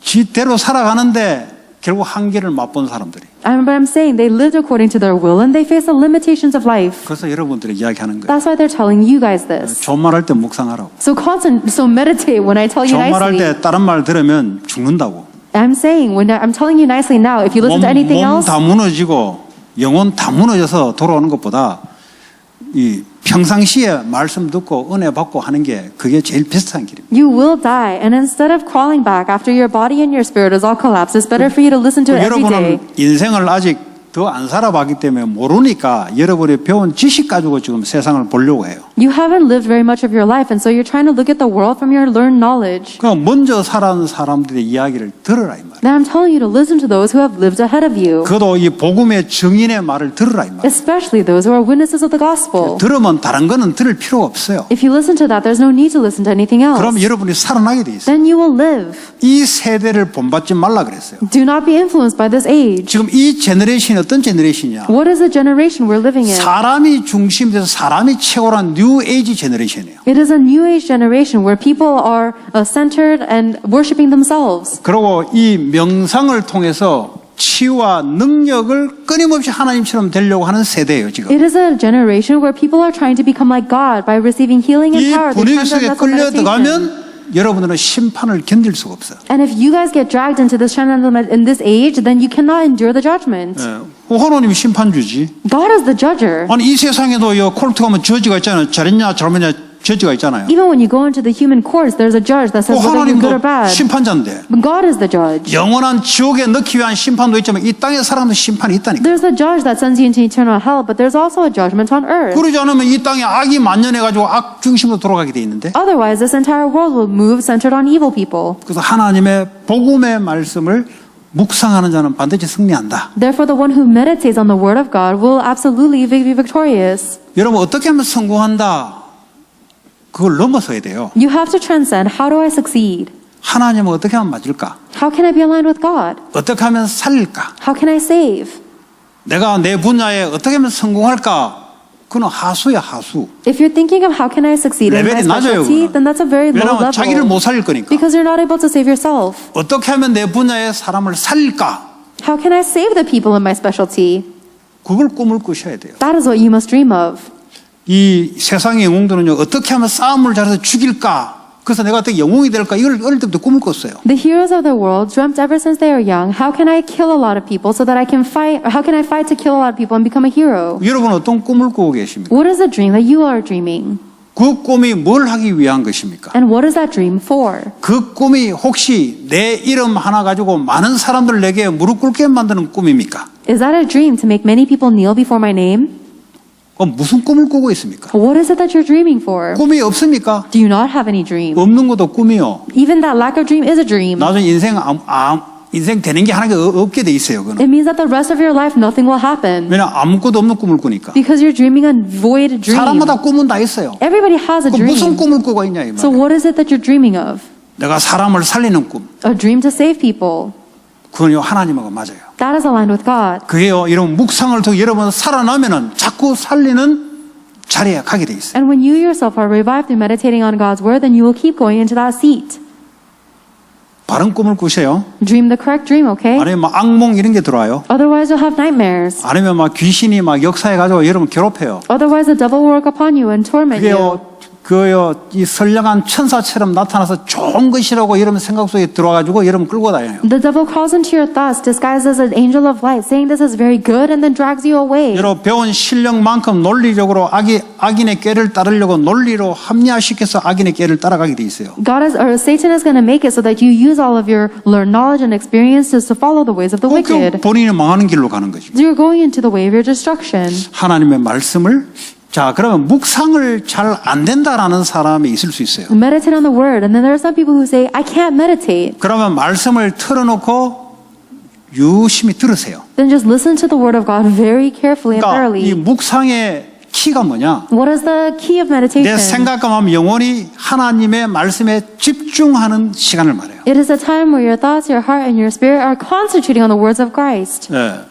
[SPEAKER 1] 지대로 살아가는데 결국 한계를 맛본 사람들이.
[SPEAKER 2] but I'm saying they lived according to their will and they faced the limitations of life.
[SPEAKER 1] 그래서 여러분들이 이야기하는 거예요.
[SPEAKER 2] That's why they're telling you guys this.
[SPEAKER 1] 좋은 말 할 때 묵상하라고.
[SPEAKER 2] So meditate when I tell you
[SPEAKER 1] 좋은 말 할
[SPEAKER 2] nicely.
[SPEAKER 1] 때 다른 말 들으면 죽는다고.
[SPEAKER 2] I'm saying when I'm telling you nicely now, if you listen to anything
[SPEAKER 1] 몸
[SPEAKER 2] else,
[SPEAKER 1] 다 무너지고 영혼 다 무너져서 돌아오는 것보다 이 평상시에 말씀 듣고 은혜 받고 하는 게 그게 제일 비슷한 길입니다.
[SPEAKER 2] you will die. And instead of crawling back after your body and your spirit is all collapsed, it's better for you to listen to it every day.
[SPEAKER 1] 여러분은 인생을 아직 더 안 살아봤기 때문에 모르니까 여러분이 배운 지식 가지고 지금 세상을 보려고 해요.
[SPEAKER 2] You haven't lived very much of your life, and so you're trying to look at the world from your learned knowledge.
[SPEAKER 1] 그럼 먼저 살아온 사람들의 이야기를 들으라 이 말이에요.
[SPEAKER 2] Then I'm telling you to listen to those who have lived ahead of you,
[SPEAKER 1] 그도 이 복음의 증인의 말을 들으라 이 말이에요.
[SPEAKER 2] especially those who are witnesses of the gospel.
[SPEAKER 1] 들으면 다른 거는 들을 필요가 없어요.
[SPEAKER 2] If you listen to that, there's no need to listen to anything else.
[SPEAKER 1] 그럼 여러분이 살아나게 돼 있어요.
[SPEAKER 2] Then you will live.
[SPEAKER 1] 이 세대를 본받지 말라 그랬어요.
[SPEAKER 2] Do not be influenced by this age.
[SPEAKER 1] 지금 이 제너레이션이 어떤 제너레이션이냐?
[SPEAKER 2] What is the generation we're living in?
[SPEAKER 1] 사람이 중심이 돼서 사람이 최고란 뉴 에이지 제너레이션이에요.
[SPEAKER 2] It is a new age generation where people are centered and worshiping themselves.
[SPEAKER 1] 그리고 이 명상을 통해서 치유와 능력을 끊임없이 하나님처럼 되려고 하는 세대예요, 지금.
[SPEAKER 2] It is a generation where people are trying to become like God by receiving healing and
[SPEAKER 1] 이
[SPEAKER 2] power. through
[SPEAKER 1] 분위기 속에
[SPEAKER 2] transcendental
[SPEAKER 1] 끌려
[SPEAKER 2] meditation.
[SPEAKER 1] 들어가면 여러분들은 심판을 견딜 수가 없어요.
[SPEAKER 2] And if you guys get dragged into this in this age, then you cannot endure the judgment.
[SPEAKER 1] 하나님이 심판주지.
[SPEAKER 2] God is the judger.
[SPEAKER 1] 아니 이 세상에도 이 콜트 가면 저지가 있잖아요. 잘했냐 잘못했냐 저지가 있잖아요.
[SPEAKER 2] Even when you go into the human courts, there's a judge that says whether you're good or
[SPEAKER 1] 하나님도
[SPEAKER 2] bad.
[SPEAKER 1] 심판자인데
[SPEAKER 2] But God is the judge.
[SPEAKER 1] 영원한 지옥에 넣기 위한 심판도 있지만 이 땅에 사람도 심판이 있다니까.
[SPEAKER 2] There's a judge that sends you into eternal hell, but there's also a judgment on earth.
[SPEAKER 1] 그러지 않으면 이 땅에 악이 만연해가지고 악 중심으로 돌아가게 돼 있는데.
[SPEAKER 2] Otherwise, this entire world will move centered on evil people.
[SPEAKER 1] 그래서 하나님의 복음의 말씀을 묵상하는 자는 반드시 승리한다.
[SPEAKER 2] Therefore, the one who meditates on the word of God will absolutely be victorious.
[SPEAKER 1] 여러분 어떻게 하면 성공한다? 그걸 넘어서야 돼요.
[SPEAKER 2] You have to transcend, how do I succeed?
[SPEAKER 1] 하나님은 어떻게 하면 맞을까?
[SPEAKER 2] How can I be aligned with God?
[SPEAKER 1] 어떻게 하면 살릴까?
[SPEAKER 2] How can I save?
[SPEAKER 1] 내가 내 분야에 어떻게 하면 성공할까? 그건 하수야 하수.
[SPEAKER 2] If you're thinking of how can I succeed in my
[SPEAKER 1] 레벨이 낮아요,
[SPEAKER 2] specialty,
[SPEAKER 1] 그거는.
[SPEAKER 2] then that's a very low
[SPEAKER 1] 왜냐하면 자기를
[SPEAKER 2] level.
[SPEAKER 1] 못 살릴 거니까.
[SPEAKER 2] Because you're not able to save yourself.
[SPEAKER 1] 어떻게 하면 내 분야에 사람을 살릴까?
[SPEAKER 2] How can I save the people in my specialty?
[SPEAKER 1] 그걸 꿈을 꾸셔야 돼요.
[SPEAKER 2] That is what you must dream of.
[SPEAKER 1] 이 세상의 영웅들은요 어떻게 하면 싸움을 잘해서 죽일까? 그래서 내가 어떻게 영웅이 될까? 이걸 어릴 때부터 꿈을 꿨어요.
[SPEAKER 2] The heroes of the world dreamt ever since they were young, how can I kill a lot of people so that I can fight, or how can I fight to kill a lot of people and become a hero?
[SPEAKER 1] 여러분 어떤 꿈을 꾸고 계십니까?
[SPEAKER 2] What is the dream that you are dreaming?
[SPEAKER 1] 그 꿈이 뭘 하기 위한 것입니까?
[SPEAKER 2] And what is that dream for?
[SPEAKER 1] 그 꿈이 혹시 내 이름 하나 가지고 많은 사람들 내게 무릎 꿇게 만드는 꿈입니까?
[SPEAKER 2] Is that a dream to make many people kneel before my name?
[SPEAKER 1] 그럼 무슨 꿈을 꾸고 있습니까?
[SPEAKER 2] What is it that you're dreaming for?
[SPEAKER 1] 꿈이 없습니까?
[SPEAKER 2] Do you not have any dream?
[SPEAKER 1] 없는 것도 꿈이요.
[SPEAKER 2] Even that lack of dream is a dream.
[SPEAKER 1] 나중에 인생 되는 게 하나가 없게 돼 있어요. 그는.
[SPEAKER 2] It means that the rest of your life nothing will happen.
[SPEAKER 1] 왜냐 아무것도 없는 꿈을 꾸니까.
[SPEAKER 2] Because you're dreaming a void dream.
[SPEAKER 1] 사람마다 꿈은 다 있어요.
[SPEAKER 2] Everybody has a
[SPEAKER 1] 그 무슨
[SPEAKER 2] dream.
[SPEAKER 1] 꿈을 꾸고 있냐 이
[SPEAKER 2] So
[SPEAKER 1] 말이에요.
[SPEAKER 2] what is it that you're dreaming of?
[SPEAKER 1] 내가 사람을 살리는 꿈.
[SPEAKER 2] A dream to save people.
[SPEAKER 1] 그건요 하나님하고 맞아요.
[SPEAKER 2] That is aligned with God.
[SPEAKER 1] 그게요 여러분 묵상을 통해 여러분 살아나면은 자꾸 살리는 자리에 가게 돼 있어요.
[SPEAKER 2] And when you yourself are revived through meditating on God's word, then you will keep going into that seat.
[SPEAKER 1] 바른 꿈을 꾸셔요.
[SPEAKER 2] Dream the correct dream, okay?
[SPEAKER 1] 아니면 막 악몽 이런 게 들어와요.
[SPEAKER 2] Otherwise you'll have nightmares.
[SPEAKER 1] 아니면 막 귀신이 막 역사해가지고 여러분 괴롭혀요.
[SPEAKER 2] Otherwise the devil will work upon you and torment you.
[SPEAKER 1] 그게요 이 선량한 천사처럼 나타나서 좋은 것이라고 여러분 생각 속에 들어와가지고 여러분 끌고 다녀요.
[SPEAKER 2] The devil crawls into your thoughts disguised as an angel of light, saying this is very good, and then drags you away.
[SPEAKER 1] 여러분 배운 실력만큼 논리적으로 악인의 꾀를 따르려고 논리로 합리화시켜서 악인의 꾀를 따라가게 돼 있어요.
[SPEAKER 2] Satan is going to make it so that you use all of your learned knowledge and experiences to follow the ways of the wicked.
[SPEAKER 1] 본인이 망하는 길로 가는 거죠.
[SPEAKER 2] You're going into the way of your destruction.
[SPEAKER 1] 하나님의 말씀을 자, 그러면 묵상을 잘 안 된다라는 사람이 있을 수 있어요.
[SPEAKER 2] Meditate on the word. And then there are some people who say, I can't meditate.
[SPEAKER 1] 그러면 말씀을 틀어놓고 유심히 들으세요.
[SPEAKER 2] Then just listen to the word of God very carefully and
[SPEAKER 1] 그러니까 이
[SPEAKER 2] thoroughly.
[SPEAKER 1] 묵상의 키가 뭐냐?
[SPEAKER 2] What is the key of
[SPEAKER 1] 내
[SPEAKER 2] meditation?
[SPEAKER 1] 생각과 마음 영혼이 하나님의 말씀에 집중하는 시간을 말해요.
[SPEAKER 2] It is a time where your thoughts, your heart, and your spirit are concentrating on the words of Christ.
[SPEAKER 1] 네.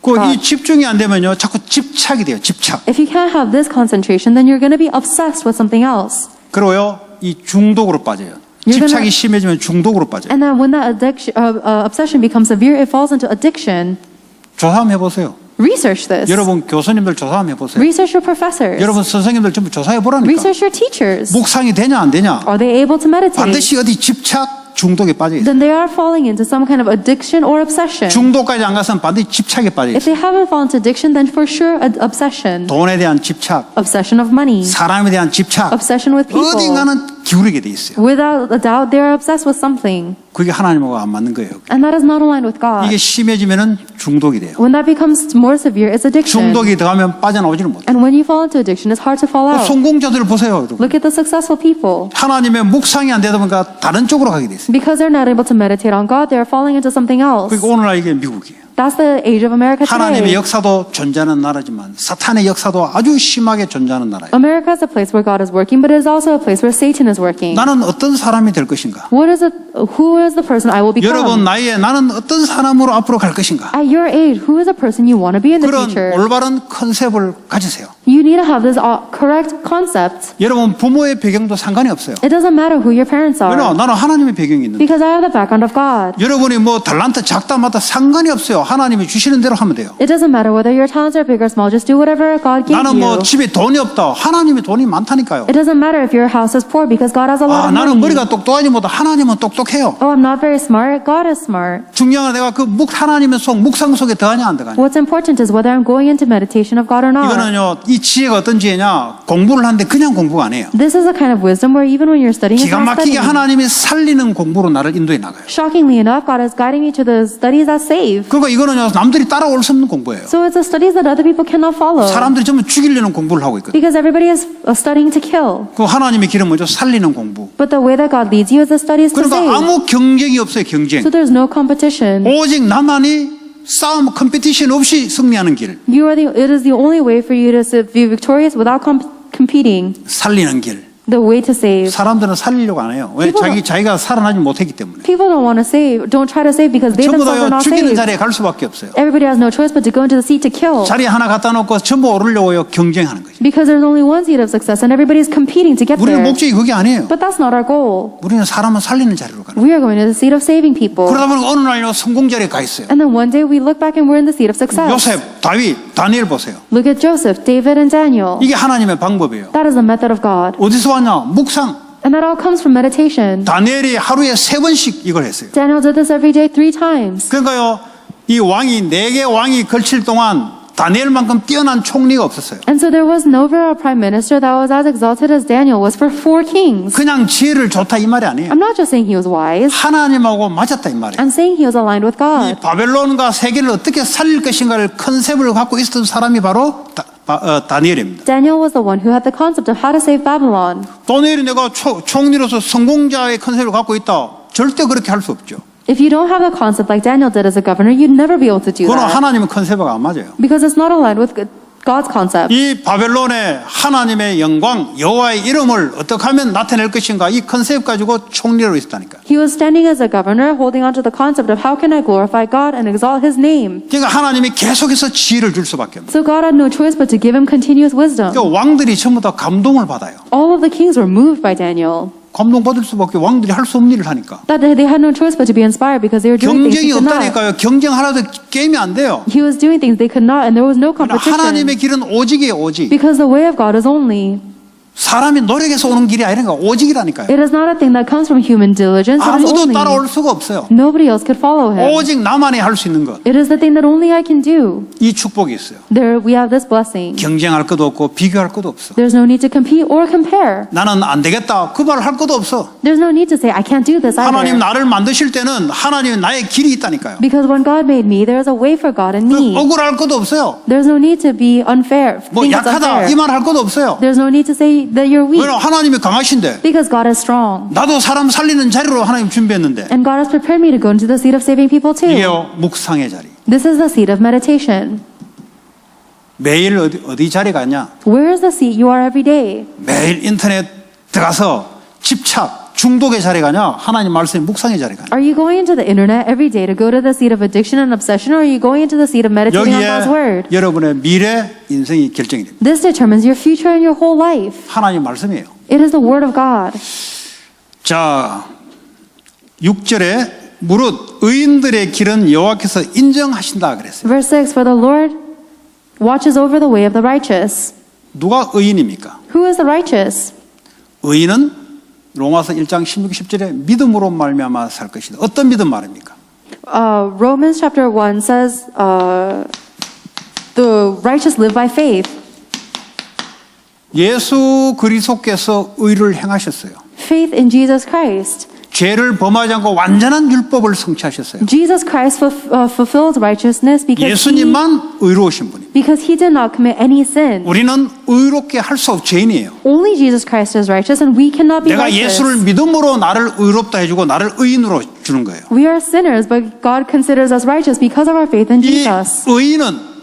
[SPEAKER 1] 이 집중이 안 되면요, 자꾸 집착이 돼요. 집착.
[SPEAKER 2] If you can't have this concentration, then you're going to be obsessed with something else.
[SPEAKER 1] 그리고요, 이 중독으로 빠져요.
[SPEAKER 2] You're
[SPEAKER 1] 집착이
[SPEAKER 2] gonna-
[SPEAKER 1] 심해지면 중독으로 빠져요.
[SPEAKER 2] And then when that obsession becomes severe, it falls into addiction.
[SPEAKER 1] 조사 한번 해보세요.
[SPEAKER 2] Research this.
[SPEAKER 1] 여러분 교수님들 조사 한번 해보세요.
[SPEAKER 2] Research your professors.
[SPEAKER 1] 여러분 선생님들 전부 조사해 보라니까.
[SPEAKER 2] Research your teachers.
[SPEAKER 1] 묵상이 되냐 안 되냐?
[SPEAKER 2] Are they able to meditate?
[SPEAKER 1] 반드시 어디 집착 중독에 빠져 있어요.
[SPEAKER 2] Then they are falling into some kind of addiction or obsession.
[SPEAKER 1] 중독까지 안 가서는 반드시 집착에 빠져
[SPEAKER 2] If
[SPEAKER 1] 있어요.
[SPEAKER 2] they haven't fallen into addiction, then for sure obsession.
[SPEAKER 1] 돈에 대한 집착,
[SPEAKER 2] Obsession of money.
[SPEAKER 1] 사람에 대한 집착,
[SPEAKER 2] Obsession with people.
[SPEAKER 1] 어딘가는 기울이게 돼 있어요.
[SPEAKER 2] Without a doubt, they are obsessed with something.
[SPEAKER 1] 그게 하나님하고 안 맞는 거예요.
[SPEAKER 2] And that is not aligned with God.
[SPEAKER 1] 이게 심해지면은 중독이 돼요.
[SPEAKER 2] When that becomes more severe, it's addiction.
[SPEAKER 1] 중독이 들어가면 빠져나오지는 못해요.
[SPEAKER 2] And when you fall into addiction, it's hard to fall out.
[SPEAKER 1] 성공자들을 보세요, 여러분.
[SPEAKER 2] Look at the successful people.
[SPEAKER 1] 하나님의 묵상이 안 되다 보니까 다른 쪽으로 가게 돼 있어요.
[SPEAKER 2] Because they're not able to meditate on God, they are falling into something else.
[SPEAKER 1] 그러니까 오늘날 이게 미국이에요.
[SPEAKER 2] That's the age of America
[SPEAKER 1] 하나님의
[SPEAKER 2] today.
[SPEAKER 1] 역사도 존재하는 나라지만 사탄의 역사도 아주 심하게 존재하는 나라예요.
[SPEAKER 2] America is a place where God is working, but it is also a place where Satan is working.
[SPEAKER 1] 나는 어떤 사람이 될 것인가?
[SPEAKER 2] Who is the person I will become?
[SPEAKER 1] 여러분 나이에 나는 어떤 사람으로 앞으로 갈 것인가?
[SPEAKER 2] At your age, who is the person you want to be in the
[SPEAKER 1] 그런
[SPEAKER 2] future?
[SPEAKER 1] 올바른 컨셉을 가지세요.
[SPEAKER 2] You need to have this correct concept.
[SPEAKER 1] 여러분 부모의 배경도 상관이 없어요.
[SPEAKER 2] It doesn't matter who your parents
[SPEAKER 1] 왜냐?
[SPEAKER 2] are.
[SPEAKER 1] 나는 하나님의 배경이 있는데.
[SPEAKER 2] Because I have the background of God.
[SPEAKER 1] 여러분이 뭐 달란트 작다 마다 상관이 없어요. 하나님이 주시는 대로 하면 돼요.
[SPEAKER 2] It doesn't matter whether your talents are big or small. Just do whatever God gave
[SPEAKER 1] 나는 뭐
[SPEAKER 2] you.
[SPEAKER 1] 집에 돈이 없다. 하나님이 돈이 많다니까요.
[SPEAKER 2] It doesn't matter if your house is poor because God has a lot of
[SPEAKER 1] 나는
[SPEAKER 2] money.
[SPEAKER 1] 머리가 똑똑하지 못해. 하나님은 똑똑해요.
[SPEAKER 2] Oh, I'm not very smart. God is smart.
[SPEAKER 1] 중요한 건 내가 그 하나님의 묵상 속에 들어가냐 안 들어가냐.
[SPEAKER 2] What's important is whether I'm going into meditation of God or not.
[SPEAKER 1] 이거는요, 이 지혜가 어떤 지혜냐? 공부를 하는데 그냥 공부가 아니에요.
[SPEAKER 2] This is a kind of wisdom where even when you're studying, it's
[SPEAKER 1] 기가
[SPEAKER 2] not
[SPEAKER 1] 막히게
[SPEAKER 2] studying.
[SPEAKER 1] 하나님이 살리는 공부로 나를 인도해 나가요.
[SPEAKER 2] Shockingly enough, God is guiding me to the studies that save.
[SPEAKER 1] 그러니까 이거는요, 남들이 따라올 수 없는 공부예요.
[SPEAKER 2] So it's the studies that other people cannot follow.
[SPEAKER 1] 사람들이 전부 죽이려는 공부를 하고 있거든요.
[SPEAKER 2] Because everybody is studying to kill.
[SPEAKER 1] 그 하나님의 길은 뭐죠? 살리는 공부.
[SPEAKER 2] But the way that God leads you is the studies to
[SPEAKER 1] 그러니까
[SPEAKER 2] save.
[SPEAKER 1] 아무 경쟁이 없어요, 경쟁.
[SPEAKER 2] So there's no competition.
[SPEAKER 1] 오직 나만이 싸움, 컴피티션 없이 승리하는 길,
[SPEAKER 2] It is the only way for you to be victorious without competing.
[SPEAKER 1] 살리는 길.
[SPEAKER 2] The way to save.
[SPEAKER 1] 사람들은 살리려고 안 해요. 왜? 자기가 살아나지 못했기 때문에.
[SPEAKER 2] People don't want to save, don't try to save because they
[SPEAKER 1] 전부
[SPEAKER 2] themselves are
[SPEAKER 1] 다
[SPEAKER 2] not
[SPEAKER 1] 죽이는
[SPEAKER 2] saved.
[SPEAKER 1] 자리에 갈 수밖에 없어요.
[SPEAKER 2] Everybody has no choice but to go into the seat to kill.
[SPEAKER 1] 자리 하나 갖다 놓고 전부 오르려고요, 경쟁하는 거죠.
[SPEAKER 2] Because there's only one seat of success and everybody's competing to get
[SPEAKER 1] 우리는
[SPEAKER 2] there.
[SPEAKER 1] 목적이 그게 아니에요.
[SPEAKER 2] But that's not our goal.
[SPEAKER 1] 우리는 사람을 살리는 자리로 가는 거예요.
[SPEAKER 2] We are going to the seat of saving people.
[SPEAKER 1] 그러다 보니 어느 날요 성공 자리에 가 있어요.
[SPEAKER 2] And then one day we look back and we're in the seat of success.
[SPEAKER 1] 요셉, 다윗, 다니엘 보세요.
[SPEAKER 2] Look at Joseph, David, and Daniel.
[SPEAKER 1] 이게 하나님의 방법이에요.
[SPEAKER 2] That is the method of God.
[SPEAKER 1] 어디서 왔냐? 묵상.
[SPEAKER 2] And that all comes from meditation.
[SPEAKER 1] 다니엘이 하루에 3번씩 이걸 했어요.
[SPEAKER 2] Daniel did this every day 3 times.
[SPEAKER 1] 그러니까요, 이 왕이 4개 왕이 걸칠 동안 다니엘만큼 뛰어난 총리가 없었어요.
[SPEAKER 2] And so there was never a prime minister that was as exalted as Daniel was for 4 kings.
[SPEAKER 1] 그냥 지혜를 좋다 이 말이 아니에요.
[SPEAKER 2] I'm not just saying he was wise.
[SPEAKER 1] 하나님하고 맞았다 이 말이에요.
[SPEAKER 2] I'm saying he was aligned with
[SPEAKER 1] 이
[SPEAKER 2] God.
[SPEAKER 1] 바벨론과 세계를 어떻게 살릴 것인가를 컨셉을 갖고 있었던 사람이 바로 다니엘입니다.
[SPEAKER 2] Daniel was the one who had the concept of how to save Babylon.
[SPEAKER 1] 다니엘이 내가 총리로서 성공자의 컨셉을 갖고 있다. 절대 그렇게 할 수 없죠.
[SPEAKER 2] If you don't have a concept like Daniel did as a governor, you'd never be able to do
[SPEAKER 1] 그건
[SPEAKER 2] that.
[SPEAKER 1] 하나님의 컨셉과 안 맞아요.
[SPEAKER 2] Because it's not aligned with God's concept.
[SPEAKER 1] 이 바벨론의 하나님의 영광, 여호와의 이름을 어떻게 하면 나타낼 것인가 이 컨셉 가지고 총리로 있었다니까.
[SPEAKER 2] He was standing as a governor, holding on to the concept of how can I glorify God and exalt His name.
[SPEAKER 1] 그러니까 하나님이 계속해서 지혜를 줄 수밖에 없어요.
[SPEAKER 2] So God had no choice but to give him continuous wisdom.
[SPEAKER 1] 그러니까 왕들이 전부 다 감동을 받아요.
[SPEAKER 2] All of the kings were moved by Daniel.
[SPEAKER 1] 감동받을 수밖에 왕들이 할 수 없는 일을 하니까.
[SPEAKER 2] That they had no choice but to be inspired because they were doing things
[SPEAKER 1] 경쟁이
[SPEAKER 2] they could not.
[SPEAKER 1] 없다니까요. 경쟁하라도 게임이 안 돼요.
[SPEAKER 2] He was doing things they could not, and there was no
[SPEAKER 1] 그러나
[SPEAKER 2] competition.
[SPEAKER 1] 하나님의 길은 오직이에요, 오직.
[SPEAKER 2] Because the way of God is only.
[SPEAKER 1] 사람이 노력해서 오는 길이 아니라 오직이라니까요.
[SPEAKER 2] It is not a thing that comes from human diligence. It is
[SPEAKER 1] 아무도
[SPEAKER 2] only
[SPEAKER 1] 따라올 수가 없어요.
[SPEAKER 2] nobody else could follow him.
[SPEAKER 1] 오직 나만이 할 수 있는 것.
[SPEAKER 2] It is the thing that only I can do.
[SPEAKER 1] 이 축복이 있어요.
[SPEAKER 2] There we have this blessing.
[SPEAKER 1] 경쟁할 것도 없고 비교할 것도 없어.
[SPEAKER 2] There's no need to compete or compare.
[SPEAKER 1] 나는 안 되겠다. 그 말 할 것도 없어.
[SPEAKER 2] There's no need to say I can't do this
[SPEAKER 1] 하나님
[SPEAKER 2] either.
[SPEAKER 1] 나를 만드실 때는 하나님이 나의 길이 있다니까요.
[SPEAKER 2] Because when God made me, there is a way for God in me.
[SPEAKER 1] 억울할 것도 없어요.
[SPEAKER 2] There's no need to be unfair.
[SPEAKER 1] 뭐
[SPEAKER 2] Think it's
[SPEAKER 1] 약하다
[SPEAKER 2] unfair.
[SPEAKER 1] 이 말 할 것도 없어요.
[SPEAKER 2] There's no need to say that you're weak.
[SPEAKER 1] 왜냐면 하나님이 강하신데
[SPEAKER 2] Because God is strong.
[SPEAKER 1] 나도 사람 살리는 자리로 하나님 준비했는데
[SPEAKER 2] And God has prepared me to go into the seat of saving people too.
[SPEAKER 1] 이게요 묵상의 자리.
[SPEAKER 2] This is the seat of meditation.
[SPEAKER 1] 매일 어디 자리 가냐?
[SPEAKER 2] Where is the seat you are every day?
[SPEAKER 1] 매일 인터넷 들어가서 집착 중독의 자리 가냐? 하나님 말씀의 묵상의 자리 가냐?
[SPEAKER 2] Are you going into the internet every day to go to the seat of addiction and obsession, or are you going into the seat of meditating on God's word?
[SPEAKER 1] 여기에 여러분의 미래 인생이 결정이 됩니다.
[SPEAKER 2] This determines your future and your whole life.
[SPEAKER 1] 하나님 말씀이에요.
[SPEAKER 2] It is the word of God.
[SPEAKER 1] 자, 6절에 무릇 의인들의 길은 여호와께서 인정하신다 그랬어요.
[SPEAKER 2] Verse 6, For the Lord watches over the way of the righteous.
[SPEAKER 1] 누가 의인입니까?
[SPEAKER 2] Who is the righteous?
[SPEAKER 1] 의인은 로마서 1장 16, 17에 믿음으로 말미암아 살 것이다. 어떤 믿음 말입니까?
[SPEAKER 2] Romans chapter 1 says, the righteous live by faith.
[SPEAKER 1] 예수 그리스도께서 의를 행하셨어요.
[SPEAKER 2] Faith in Jesus Christ.
[SPEAKER 1] 죄를 범하지 않고 완전한 율법을 성취하셨어요.
[SPEAKER 2] Jesus Christ fulfilled righteousness
[SPEAKER 1] 예수님만 의로우신 분입니다.
[SPEAKER 2] because he did not commit any sin.
[SPEAKER 1] 우리는 의롭게 할 수 없는 죄인이에요.
[SPEAKER 2] Only Jesus Christ is righteous and we cannot be
[SPEAKER 1] 내가
[SPEAKER 2] righteous.
[SPEAKER 1] 예수를 믿음으로 나를 의롭다 해주고 나를 의인으로 주는 거예요.
[SPEAKER 2] We are sinners, but God considers us righteous because of our faith in
[SPEAKER 1] 이
[SPEAKER 2] Jesus.
[SPEAKER 1] 의인은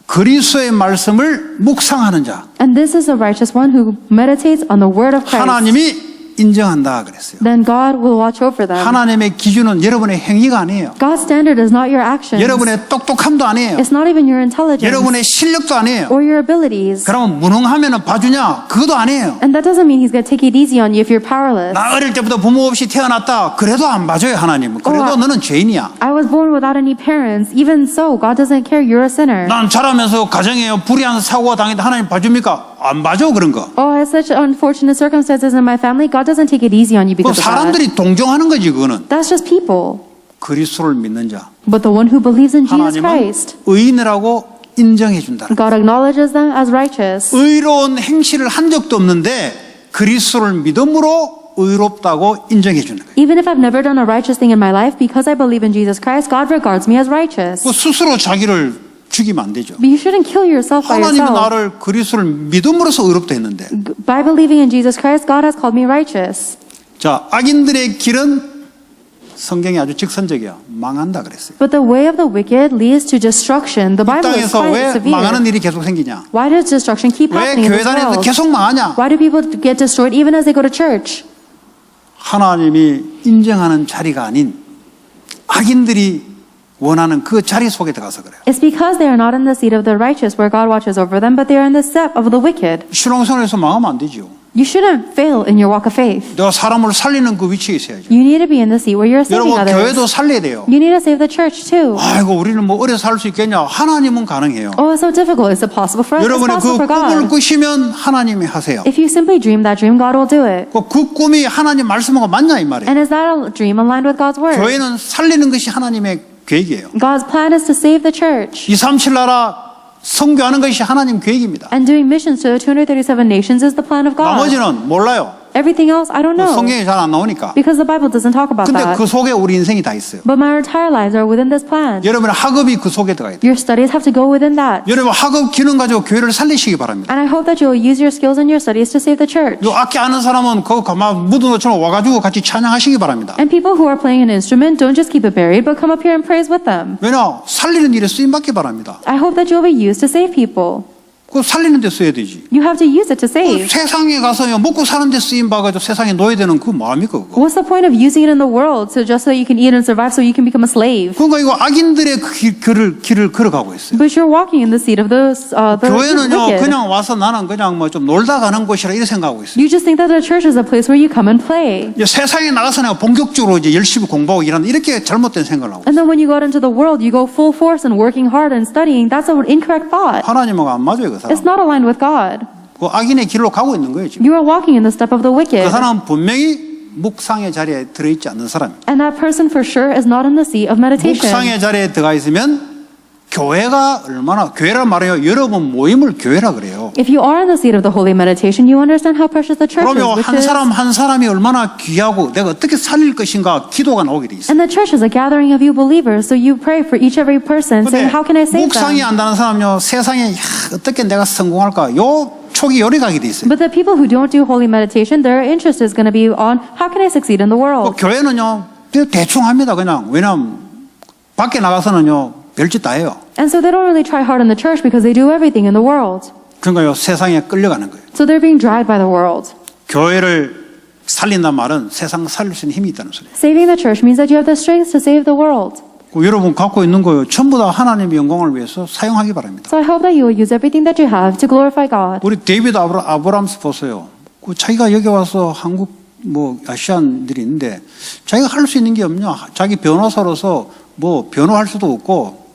[SPEAKER 1] 그리스도의 말씀을 묵상하는 자.
[SPEAKER 2] And this is the righteous one who meditates on the word of Christ.
[SPEAKER 1] 하나님이 인정한다 그랬어요.
[SPEAKER 2] Then God will watch over them.
[SPEAKER 1] 하나님의 기준은 여러분의 행위가 아니에요.
[SPEAKER 2] God's standard is not your actions.
[SPEAKER 1] 여러분의 똑똑함도 아니에요.
[SPEAKER 2] It's not even your intelligence
[SPEAKER 1] 여러분의 실력도 아니에요.
[SPEAKER 2] or your abilities.
[SPEAKER 1] 그러면 무능하면 봐주냐? 그것도 아니에요.
[SPEAKER 2] And that doesn't mean he's going to take it easy on you if you're powerless.
[SPEAKER 1] 나 어릴 때부터 부모 없이 태어났다. 그래도 안 봐줘요 하나님은. 그래도 너는 죄인이야.
[SPEAKER 2] I was born without any parents. Even so, God doesn't care. You're a sinner.
[SPEAKER 1] 난 자라면서 가정에 불의한 사고가 당했다. 하나님 봐줍니까? 안 봐줘 그런 거.
[SPEAKER 2] Oh, I had such unfortunate circumstances in my family. God doesn't take it easy on you
[SPEAKER 1] 그
[SPEAKER 2] because of that.
[SPEAKER 1] 사람들이 동정하는 거지 그거는.
[SPEAKER 2] That's just people.
[SPEAKER 1] 그리스도를 믿는 자.
[SPEAKER 2] But the one who believes in Jesus
[SPEAKER 1] 하나님은
[SPEAKER 2] Christ,
[SPEAKER 1] 의인이라고 인정해 준다.
[SPEAKER 2] God acknowledges them as righteous.
[SPEAKER 1] 의로운 행실을 한 적도 없는데 그리스도를 믿음으로 의롭다고 인정해 주는 거예요.
[SPEAKER 2] Even if I've never done a righteous thing in my life, because I believe in Jesus Christ, God regards me as righteous.
[SPEAKER 1] 그 스스로 자기를 죽이면 안 되죠.
[SPEAKER 2] But you shouldn't kill yourself by
[SPEAKER 1] 하나님은
[SPEAKER 2] yourself.
[SPEAKER 1] 나를 그리스도를 믿음으로써 의롭다 했는데.
[SPEAKER 2] By believing in Jesus Christ, God has called me righteous.
[SPEAKER 1] 자, 악인들의 길은 성경이 아주 직선적이야. 망한다 그랬어요.
[SPEAKER 2] But the way of the wicked leads to destruction. The
[SPEAKER 1] 이
[SPEAKER 2] Bible is
[SPEAKER 1] 땅에서
[SPEAKER 2] quite
[SPEAKER 1] 왜
[SPEAKER 2] severe.
[SPEAKER 1] 망하는 일이 계속 생기냐?
[SPEAKER 2] Why does destruction keep
[SPEAKER 1] 왜
[SPEAKER 2] happening in
[SPEAKER 1] 교회
[SPEAKER 2] this
[SPEAKER 1] 다니면서
[SPEAKER 2] world?
[SPEAKER 1] 계속 망하냐?
[SPEAKER 2] Why do people get destroyed even as they go to church?
[SPEAKER 1] 하나님이 인정하는 자리가 아닌 악인들이 원하는 그 자리 속에 들어가서 그래요.
[SPEAKER 2] It's because they are not in the seat of the righteous where God watches over them, but they are in the step of the wicked.
[SPEAKER 1] 신앙생활에서 망하면 안 되죠.
[SPEAKER 2] You shouldn't fail in your walk of faith.
[SPEAKER 1] 내가 사람을 살리는 그 위치에 있어야죠.
[SPEAKER 2] You need to be in the seat where you're saving
[SPEAKER 1] 여러분
[SPEAKER 2] others.
[SPEAKER 1] 교회도 살려야 돼요.
[SPEAKER 2] You need to save the church too.
[SPEAKER 1] 아이고 우리는 뭐 어려서 살 수 있겠냐? 하나님은 가능해요.
[SPEAKER 2] Oh, it's so difficult. Is it possible for us? It's
[SPEAKER 1] 여러분의 그
[SPEAKER 2] possible for
[SPEAKER 1] 꿈을
[SPEAKER 2] God.
[SPEAKER 1] 꾸시면 하나님이 하세요.
[SPEAKER 2] If you simply dream that dream, God will do it.
[SPEAKER 1] 그 꿈이 하나님 말씀하고 맞냐 이 말이에요.
[SPEAKER 2] And is that a dream aligned with God's word?
[SPEAKER 1] 교회는 살리는 것이 하나님의 계획이에요.
[SPEAKER 2] God's plan is to save the church.
[SPEAKER 1] 237 나라 선교하는 것이 하나님 계획입니다.
[SPEAKER 2] And doing missions to 237 nations is the plan of God.
[SPEAKER 1] 나머지는 몰라요.
[SPEAKER 2] Everything else, I don't know.
[SPEAKER 1] 성경에 잘 안 나오니까.
[SPEAKER 2] Because the Bible doesn't talk about
[SPEAKER 1] 근데
[SPEAKER 2] that.
[SPEAKER 1] 그 속에 우리 인생이 다 있어요.
[SPEAKER 2] But my entire lives are within this plan.
[SPEAKER 1] 여러분의 학업이 그 속에 들어가야 돼요.
[SPEAKER 2] Your studies have to go within that.
[SPEAKER 1] 여러분 학업 기능 가지고 교회를 살리시기 바랍니다.
[SPEAKER 2] And I hope that you will use your skills and your studies to save the church.
[SPEAKER 1] 요 악기 아는 사람은 그거 가만 묻은 것처럼 와가지고 같이 찬양하시기 바랍니다.
[SPEAKER 2] And people who are playing an instrument, don't just keep it buried, but come up here and praise with them.
[SPEAKER 1] 왜냐? 살리는 일에 쓰임받기 바랍니다.
[SPEAKER 2] I hope that you will be used to save people.
[SPEAKER 1] 그거 살리는 데 써야 되지.
[SPEAKER 2] You have to use it to save.
[SPEAKER 1] 세상에 가서요 먹고 사는 데 쓰임 봐가지고 세상에 놓여야 되는 그 뭐합니까 그거?
[SPEAKER 2] What's the point of using it in the world so just so you can eat and survive so you can become a slave?
[SPEAKER 1] 그러니까 이거 악인들의 길을 걸어가고 있어요.
[SPEAKER 2] But you're walking in the seat of the
[SPEAKER 1] 교회는요
[SPEAKER 2] wicked.
[SPEAKER 1] 그냥 와서 나는 그냥 뭐 좀 놀다 가는 곳이라 이렇게 생각하고 있어요.
[SPEAKER 2] You just think that the church is a place where you come and play.
[SPEAKER 1] 이제 세상에 나가서 내가 본격적으로 이제 열심히 공부하고 일하는 이렇게 잘못된 생각을 하고 있어요.
[SPEAKER 2] And then when you go out into the world, you go full force and working hard and studying. That's an incorrect thought.
[SPEAKER 1] 하나님하고 안 맞아요 그 사람.
[SPEAKER 2] It's not aligned with God.
[SPEAKER 1] 그 악인의 길로 가고 있는 거예요, 지금.
[SPEAKER 2] You are walking in the step of the wicked.
[SPEAKER 1] 그 사람은 분명히 묵상의 자리에 들어있지 않는 사람이에요.
[SPEAKER 2] And that person for sure is not in the seat of meditation.
[SPEAKER 1] 묵상의 자리에 들어가 있으면 교회가 얼마나, 교회란 말이에요. 여러분 모임을 교회라 그래요.
[SPEAKER 2] If you are in the seat of the holy meditation, you understand how precious the church is,
[SPEAKER 1] 그러면
[SPEAKER 2] which
[SPEAKER 1] 한
[SPEAKER 2] is,
[SPEAKER 1] 사람 한 사람이 얼마나 귀하고 내가 어떻게 살릴 것인가 기도가 나오게 돼 있어요.
[SPEAKER 2] and the church is a gathering of you believers. So you pray for each every person, saying, "How can I save
[SPEAKER 1] 묵상이
[SPEAKER 2] them?"
[SPEAKER 1] 안 되는 사람은요, 세상에 어떻게 내가 성공할까? 요 촉이 요리 가게 돼 있어요.
[SPEAKER 2] But the people who don't do holy meditation, their interest is going to be on how can I succeed in the
[SPEAKER 1] 그
[SPEAKER 2] world.
[SPEAKER 1] 교회는요, 대충 합니다. 그냥. 왜냐면 밖에 나가서는요, 별짓 다 해요.
[SPEAKER 2] And so they don't really try hard in the church because they do everything in the world.
[SPEAKER 1] 그러니까요, 세상에 끌려가는 거예요.
[SPEAKER 2] So they're being dragged by the world.
[SPEAKER 1] 교회를 살린다는 말은 세상 살릴 수 있는 힘이 있다는 소리예요.
[SPEAKER 2] Saving the church means that you have the strength to save the world.
[SPEAKER 1] 그 여러분 갖고 있는 거요, 전부 다 하나님의 영광을 위해서 사용하기 바랍니다.
[SPEAKER 2] So I hope that you will use everything that you have to glorify God.
[SPEAKER 1] 우리 데이비드 아브람스 보세요. 그 자기가 여기 와서 한국 뭐 아시안들이 있는데 자기가 할 수 있는 게 없냐? 자기 변호사로서 뭐 변호할 수도 없고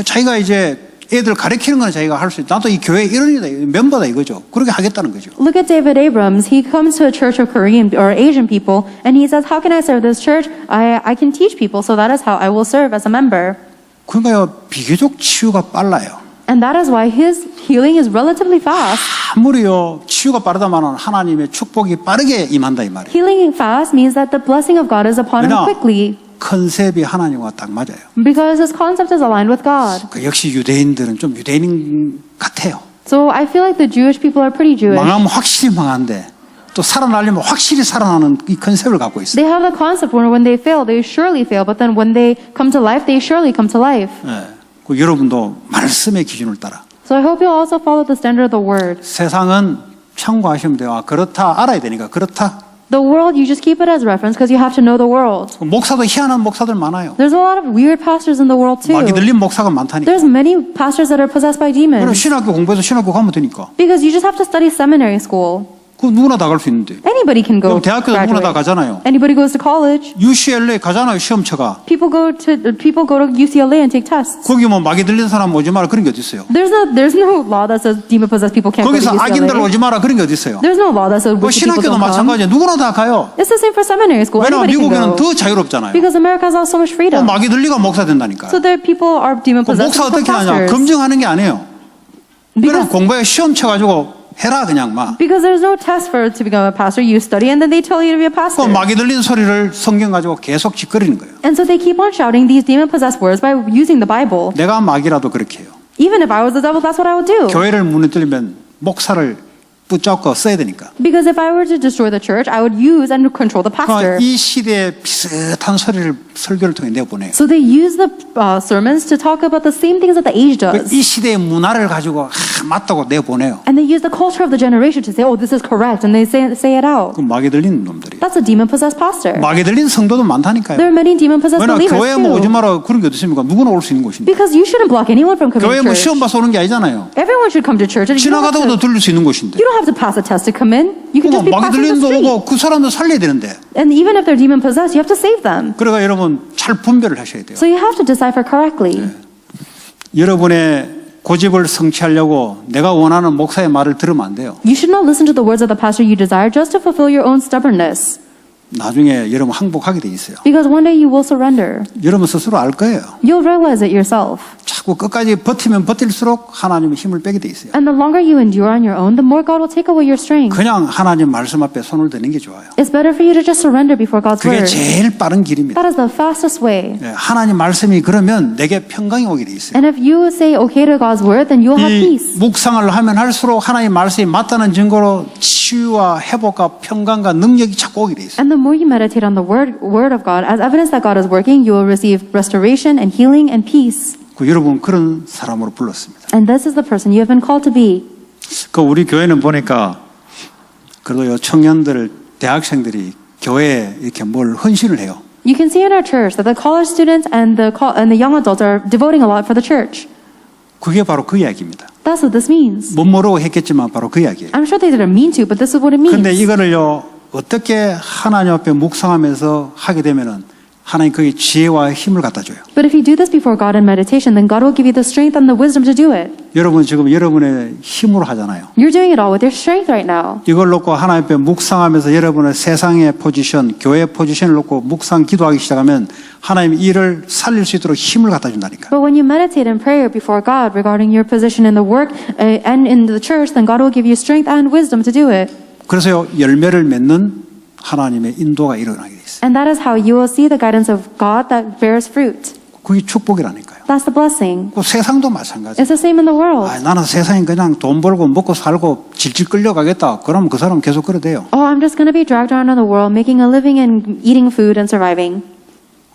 [SPEAKER 1] 자기가 이제 애들 가르치는 건 자기가 할 수 있다. 나도 이 교회 일원이다, 멤버다 이거죠. 그렇게 하겠다는 거죠.
[SPEAKER 2] Look at David Abrams. He comes to a church of Korean or Asian people and he says, "How can I serve this church? I can teach people, so that is how I will serve as a member."
[SPEAKER 1] 그러니까요, 비교적 치유가 빨라요.
[SPEAKER 2] And that is why his healing is relatively fast.
[SPEAKER 1] 아무리요 치유가 빠르다마는 하나님의 축복이 빠르게 임한다 이 말이에요.
[SPEAKER 2] Healing fast means that the blessing of God is upon him
[SPEAKER 1] 왜냐?
[SPEAKER 2] quickly
[SPEAKER 1] 컨셉이 하나님과 딱 맞아요.
[SPEAKER 2] because his concept is aligned with God.
[SPEAKER 1] 그 역시 유대인들은 좀 유대인 같아요.
[SPEAKER 2] So I feel like the Jewish people are pretty Jewish.
[SPEAKER 1] 망하면 확실히 망한데 또 살아나려면 확실히 살아나는 이 컨셉을 갖고 있어요.
[SPEAKER 2] They have the concept where when they fail, they surely fail, but then when they come to life, they surely come to life.
[SPEAKER 1] 예. 그 여러분도 말씀의 기준을 따라
[SPEAKER 2] So I hope you also follow the standard of the word.
[SPEAKER 1] 세상은 참고하시면 돼요. 아, 그렇다 알아야 되니까 그렇다.
[SPEAKER 2] The world, you just keep it as reference because you have to know the world.
[SPEAKER 1] 목사도 희한한 목사들 많아요.
[SPEAKER 2] There's a lot of weird pastors in the world too.
[SPEAKER 1] 마귀 들린 목사가 많다니까.
[SPEAKER 2] There's many pastors that are possessed by
[SPEAKER 1] 그럼
[SPEAKER 2] demons
[SPEAKER 1] 신학교 공부해서 신학교 가면 되니까.
[SPEAKER 2] because you just have to study seminary school.
[SPEAKER 1] 그 누구나 다 갈 수 있는데.
[SPEAKER 2] Anybody can go
[SPEAKER 1] 그럼 대학교도 누구나 다
[SPEAKER 2] graduate.
[SPEAKER 1] 가잖아요.
[SPEAKER 2] Anybody goes to college.
[SPEAKER 1] UCLA 가잖아요, 시험 쳐가.
[SPEAKER 2] People go to UCLA and take tests.
[SPEAKER 1] 거기 뭐 마귀 들린 사람 오지 마라 그런 게 어디 있어요?
[SPEAKER 2] There's no law that says demon possessed people can't go to
[SPEAKER 1] 거기서 악인들
[SPEAKER 2] UCLA.
[SPEAKER 1] 오지 마라 그런 게 어디 있어요?
[SPEAKER 2] There's no law that says
[SPEAKER 1] 그
[SPEAKER 2] wicked people
[SPEAKER 1] 신학교도
[SPEAKER 2] don't come.
[SPEAKER 1] 마찬가지예요. 누구나 다 가요.
[SPEAKER 2] It's the same for seminary school.
[SPEAKER 1] 왜냐면
[SPEAKER 2] Anybody can
[SPEAKER 1] 미국에는
[SPEAKER 2] go
[SPEAKER 1] 더 자유롭잖아요.
[SPEAKER 2] because America has so much freedom.
[SPEAKER 1] 마귀 들리가 목사 된다니까.
[SPEAKER 2] So there people are demon
[SPEAKER 1] 그
[SPEAKER 2] possessed
[SPEAKER 1] 목사
[SPEAKER 2] and
[SPEAKER 1] 어떻게
[SPEAKER 2] become
[SPEAKER 1] 하냐?
[SPEAKER 2] pastors.
[SPEAKER 1] 검증하는 게 아니에요. 그냥
[SPEAKER 2] Because
[SPEAKER 1] 공부에 시험 쳐가지고 해라 그냥 막.
[SPEAKER 2] Because there's no test for to become a pastor. You study and then they tell you to be a
[SPEAKER 1] 그
[SPEAKER 2] pastor.
[SPEAKER 1] 마귀 들린 소리를 성경 가지고 계속 짓거리는 거예요.
[SPEAKER 2] And so they keep on shouting these demon-possessed words by using the Bible.
[SPEAKER 1] 내가 마귀라도 그렇게 해요.
[SPEAKER 2] Even if I was the devil, that's what I would do.
[SPEAKER 1] 교회를 무너뜨리면 목사를 붙잡고 써야 되니까.
[SPEAKER 2] Because if I were to destroy the church, I would use and control the pastor.
[SPEAKER 1] 이 시대에 비슷한 소리를 설교를 통해 내보내요.
[SPEAKER 2] So they use the sermons to talk about the same things that the age does.
[SPEAKER 1] 이 시대의 문화를 가지고 맞다고 내보내요.
[SPEAKER 2] And they use the culture of the generation to say, oh, this is correct. And they say it out.
[SPEAKER 1] 그 마귀 들린 놈들이.
[SPEAKER 2] That's a demon-possessed pastor.
[SPEAKER 1] 마귀 들린 성도도 많다니까요.
[SPEAKER 2] There are many demon-possessed
[SPEAKER 1] 왜냐
[SPEAKER 2] believers
[SPEAKER 1] 교회 뭐 오지
[SPEAKER 2] too.
[SPEAKER 1] 마라 그런 게 어디 있습니까? 누구나 올 수 있는 곳인데.
[SPEAKER 2] Because you shouldn't block anyone from coming
[SPEAKER 1] 교회
[SPEAKER 2] to
[SPEAKER 1] 뭐 시험
[SPEAKER 2] church.
[SPEAKER 1] 봐서 오는 게 아니잖아요.
[SPEAKER 2] Everyone should come to church. And
[SPEAKER 1] 지나가다가도 들릴 수 있는 곳인데.
[SPEAKER 2] you don't have to pass a test to come in. You can just be
[SPEAKER 1] 마귀
[SPEAKER 2] passing
[SPEAKER 1] 들린
[SPEAKER 2] the
[SPEAKER 1] 도
[SPEAKER 2] street.
[SPEAKER 1] 오고 그 사람도 살려야 되는데.
[SPEAKER 2] And even if they're demon-possessed, you have to save them.
[SPEAKER 1] 그러니까 여러분 잘 분별을 하셔야 돼요.
[SPEAKER 2] So you have to decipher correctly.
[SPEAKER 1] 여러분의 고집을 성취하려고 내가 원하는 목사의 말을 들으면 안 돼요.
[SPEAKER 2] You should not listen to the words of the pastor you desire just to fulfill your own stubbornness.
[SPEAKER 1] 나중에 여러분 항복하게 돼 있어요.
[SPEAKER 2] Because one day you will surrender.
[SPEAKER 1] 여러분 스스로 알 거예요.
[SPEAKER 2] You'll realize it yourself.
[SPEAKER 1] 자꾸 끝까지 버티면 버틸수록 하나님은 힘을 빼게 돼 있어요.
[SPEAKER 2] And the longer you endure on your own, the more God will take away your strength.
[SPEAKER 1] 그냥 하나님 말씀 앞에 손을 대는 게 좋아요.
[SPEAKER 2] It's better for you to just surrender before God's
[SPEAKER 1] 그게
[SPEAKER 2] word.
[SPEAKER 1] 제일 빠른 길입니다.
[SPEAKER 2] That is the fastest way.
[SPEAKER 1] 예, 하나님 말씀이 그러면 내게 평강이 오게 돼 있어요.
[SPEAKER 2] And if you say okay to God's word, then you'll have
[SPEAKER 1] 이
[SPEAKER 2] peace.
[SPEAKER 1] 묵상을 하면 할수록 하나님 말씀이 맞다는 증거로 치유와 회복과 평강과 능력이 자꾸 오게 돼 있어요.
[SPEAKER 2] And the more you meditate on the word of God, as evidence that God is working, you will receive restoration and healing and peace.
[SPEAKER 1] 그 여러분 그런 사람으로 불렀습니다.
[SPEAKER 2] And this is the person you have been called to be.
[SPEAKER 1] 그 우리 교회는 보니까 그래도 청년들, 대학생들이 교회에 이렇게 뭘 헌신을 해요.
[SPEAKER 2] You can see in our church that the college students and the young adults are devoting a lot for the church.
[SPEAKER 1] 그게 바로 그 이야기입니다.
[SPEAKER 2] That's what this means.
[SPEAKER 1] 못 모르고 했겠지만 바로 그 이야기예요.
[SPEAKER 2] I'm sure they didn't mean to, but this is what it means.
[SPEAKER 1] 근데 이거를요 어떻게 하나님 앞에 묵상하면서 하게 되면은 하나님 거기 지혜와 힘을 갖다 줘요.
[SPEAKER 2] But if you do this before God in meditation, then God will give you the strength and the wisdom to do it.
[SPEAKER 1] 여러분 지금 여러분의 힘으로 하잖아요.
[SPEAKER 2] You're doing it all with your strength right now.
[SPEAKER 1] 이걸 놓고 하나님 앞에 묵상하면서 여러분의 세상의 포지션, 교회 포지션을 놓고 묵상 기도하기 시작하면 하나님이 이를 살릴 수 있도록 힘을 갖다 준다니까.
[SPEAKER 2] But when you meditate in prayer before God regarding your position in the work and in the church, then God will give you strength and wisdom to do it.
[SPEAKER 1] 그래서 열매를 맺는 하나님의 인도가 일어나게 돼 있어요.
[SPEAKER 2] And that is how you will see the guidance of God that bears fruit.
[SPEAKER 1] 그게 축복이라니까요.
[SPEAKER 2] That's the blessing.
[SPEAKER 1] 그 세상도 마찬가지.
[SPEAKER 2] It's the same in the world.
[SPEAKER 1] 나는 세상에 그냥 돈 벌고 먹고 살고 질질 끌려가겠다. 그러면 그 사람 계속 그래 돼요.
[SPEAKER 2] Oh, I'm just going to be dragged around in the world, making a living and eating food and surviving.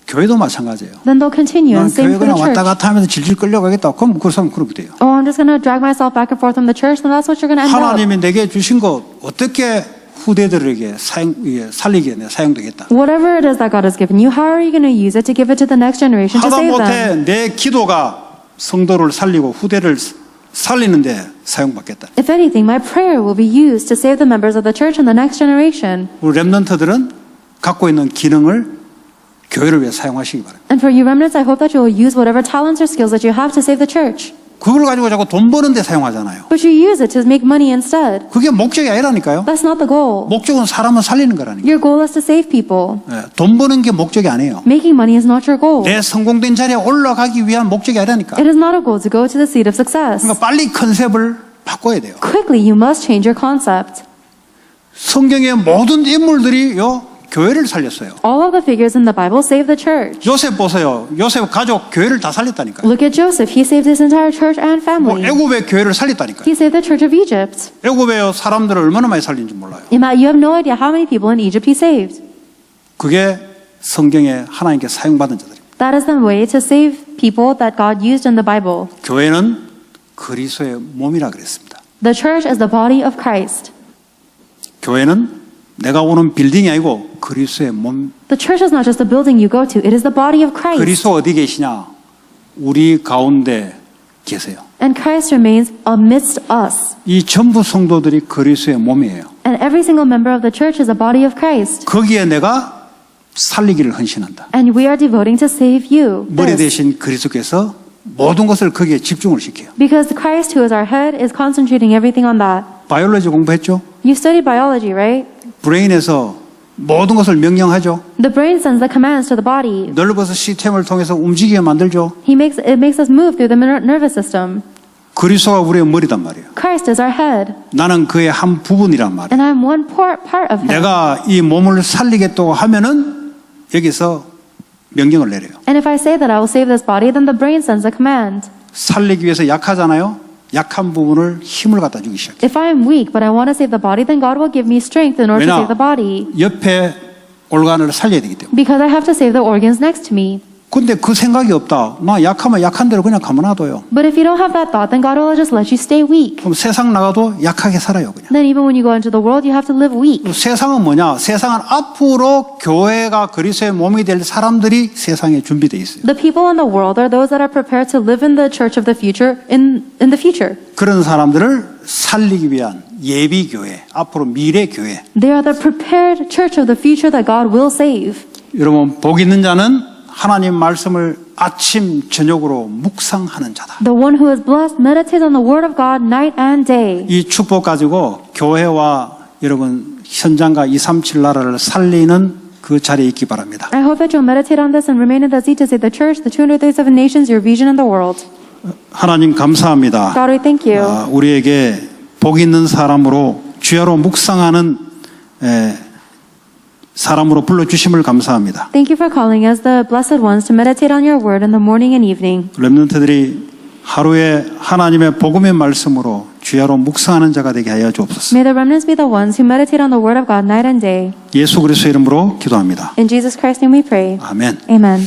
[SPEAKER 1] 교회도 마찬가지예요.
[SPEAKER 2] Then they'll continue.
[SPEAKER 1] 난
[SPEAKER 2] And same
[SPEAKER 1] 교회
[SPEAKER 2] for the
[SPEAKER 1] 그냥 왔다
[SPEAKER 2] church.
[SPEAKER 1] 갔다 하면서 질질 끌려가겠다. 그럼 그 사람 그렇게 돼요.
[SPEAKER 2] Oh, I'm just going to drag myself back and forth from the church, then that's what you're going to end up.
[SPEAKER 1] 하나님이 내게 주신 것 어떻게 후대들에게 살리게 사용되겠다.
[SPEAKER 2] Whatever it is that God has given you, how are you going to use it to give it to the next generation to save them?
[SPEAKER 1] 하다못해 내 기도가 성도를 살리고 후대를 살리는데 사용받겠다.
[SPEAKER 2] If anything, my prayer will be used to save the members of the church and the next generation.
[SPEAKER 1] 우리 렘넌트들은 갖고 있는 기능을 교회를 위해 사용하시기 바랍니다.
[SPEAKER 2] And for you remnants, I hope that you will use whatever talents or skills that you have to save the church.
[SPEAKER 1] 그걸 가지고 자꾸 돈 버는 데 사용하잖아요.
[SPEAKER 2] But you use it to make money instead.
[SPEAKER 1] 그게 목적이 아니라니까요.
[SPEAKER 2] That's not the goal.
[SPEAKER 1] 목적은 사람을 살리는 거라니까.
[SPEAKER 2] Your goal is to save people.
[SPEAKER 1] 돈 버는 게 목적이 아니에요.
[SPEAKER 2] Making money is not your goal.
[SPEAKER 1] 내 성공된 자리에 올라가기 위한 목적이 아니라니까.
[SPEAKER 2] It is not a goal to go to the seat of success.
[SPEAKER 1] 그러니까 빨리 컨셉을 바꿔야 돼요.
[SPEAKER 2] Quickly, you must change your concept.
[SPEAKER 1] 성경의 모든 인물들이요 교회를 살렸어요.
[SPEAKER 2] All of the figures in the Bible save the church.
[SPEAKER 1] 요셉 보세요. 요셉 가족 교회를 다 살렸다니까요.
[SPEAKER 2] Look at Joseph. He saved his entire church and
[SPEAKER 1] 뭐
[SPEAKER 2] family.
[SPEAKER 1] 애굽의 교회를 살렸다니까요.
[SPEAKER 2] He saved the church of Egypt.
[SPEAKER 1] 애굽의 사람들을 얼마나 많이 살린지 몰라요.
[SPEAKER 2] You have no idea how many people in Egypt he saved.
[SPEAKER 1] 그게 성경에 하나님께 사용받은 자들입니다.
[SPEAKER 2] That is the way to save people that God used in the Bible.
[SPEAKER 1] 교회는 그리스도의 몸이라 그랬습니다.
[SPEAKER 2] The church is the body of Christ.
[SPEAKER 1] 교회는 내가 오는 빌딩이 아니고 그리스도의 몸.
[SPEAKER 2] The church is not just a building you go to. It is the body of Christ.
[SPEAKER 1] 그리스도 어디 계시냐? 우리 가운데 계세요.
[SPEAKER 2] And Christ remains amidst us.
[SPEAKER 1] 이 전부 성도들이 그리스도의 몸이에요.
[SPEAKER 2] And every single member of the church is a body of Christ.
[SPEAKER 1] 거기에 내가 살리기를 헌신한다.
[SPEAKER 2] And we are devoting to save you.
[SPEAKER 1] 머리
[SPEAKER 2] This.
[SPEAKER 1] 대신 그리스도께서 모든 것을 거기에 집중을 시켜요.
[SPEAKER 2] Because Christ, who is our head, is concentrating everything on that.
[SPEAKER 1] 바이올로지 공부했죠?
[SPEAKER 2] You studied biology, right?
[SPEAKER 1] 브레인에서 모든 것을 명령하죠.
[SPEAKER 2] The brain sends the commands to the body.
[SPEAKER 1] nervous 시스템을 통해서 움직이게 만들죠.
[SPEAKER 2] It makes us move through the nervous system.
[SPEAKER 1] 그리스도가 우리의 머리단 말이에요.
[SPEAKER 2] Christ is our head.
[SPEAKER 1] 나는 그의 한 부분이란 말이에요.
[SPEAKER 2] And I'm one part of him.
[SPEAKER 1] 내가 이 몸을 살리겠다고 하면은 여기서 명령을 내려요.
[SPEAKER 2] And if I say that I will save this body, then the brain sends a command.
[SPEAKER 1] 살리기 위해서 약하잖아요. 약한 부분을 힘을 갖다 주기 시작해요.
[SPEAKER 2] If I am weak, but I want to save the body, then God will give me strength in order to
[SPEAKER 1] 왜냐?
[SPEAKER 2] save the body.
[SPEAKER 1] 옆에 organ을 살려야 되기 때문에.
[SPEAKER 2] Because I have to save the organs next to me.
[SPEAKER 1] 근데 그 생각이 없다. 나 약하면 약한 대로 그냥 가만 놔둬요.
[SPEAKER 2] But if you don't have that thought, then God will just let you stay weak.
[SPEAKER 1] 그럼 세상 나가도 약하게 살아요, 그냥.
[SPEAKER 2] Then even when you go into the world, you have to live weak.
[SPEAKER 1] 세상은 뭐냐? 세상은 앞으로 교회가 그리스도의 몸이 될 사람들이 세상에 준비되어 있어요.
[SPEAKER 2] The people in the world are those that are prepared to live in the church of the future in the future.
[SPEAKER 1] 그런 사람들을 살리기 위한 예비 교회, 앞으로 미래 교회.
[SPEAKER 2] They are the prepared church of the future that God will save.
[SPEAKER 1] 여러분, 복 있는 자는 하나님 말씀을 아침 저녁으로 묵상하는 자다.
[SPEAKER 2] The one who is blessed meditates on the word of God night and day.
[SPEAKER 1] 이 축복 가지고 교회와 여러분 현장과 237 나라를 살리는 그 자리에 있기 바랍니다.
[SPEAKER 2] I hope that you'll meditate on this and remain in the seat to save the church, the 237 nations, your vision, and the world.
[SPEAKER 1] 하나님 감사합니다.
[SPEAKER 2] God, we thank you.
[SPEAKER 1] 우리에게 복 있는 사람으로 주야로 묵상하는 사람으로 불러주심을 감사합니다.
[SPEAKER 2] Thank you for calling us the blessed ones to meditate on your word in the morning and evening.
[SPEAKER 1] 렘넌트들이 하루에 하나님의 복음의 말씀으로 주야로 묵상하는 자가 되게 하여 주옵소서.
[SPEAKER 2] May the remnants be the ones who meditate on the word of God night and day.
[SPEAKER 1] 예수 그리스도 이름으로 기도합니다.
[SPEAKER 2] In Jesus Christ's name we pray.
[SPEAKER 1] 아멘.
[SPEAKER 2] Amen.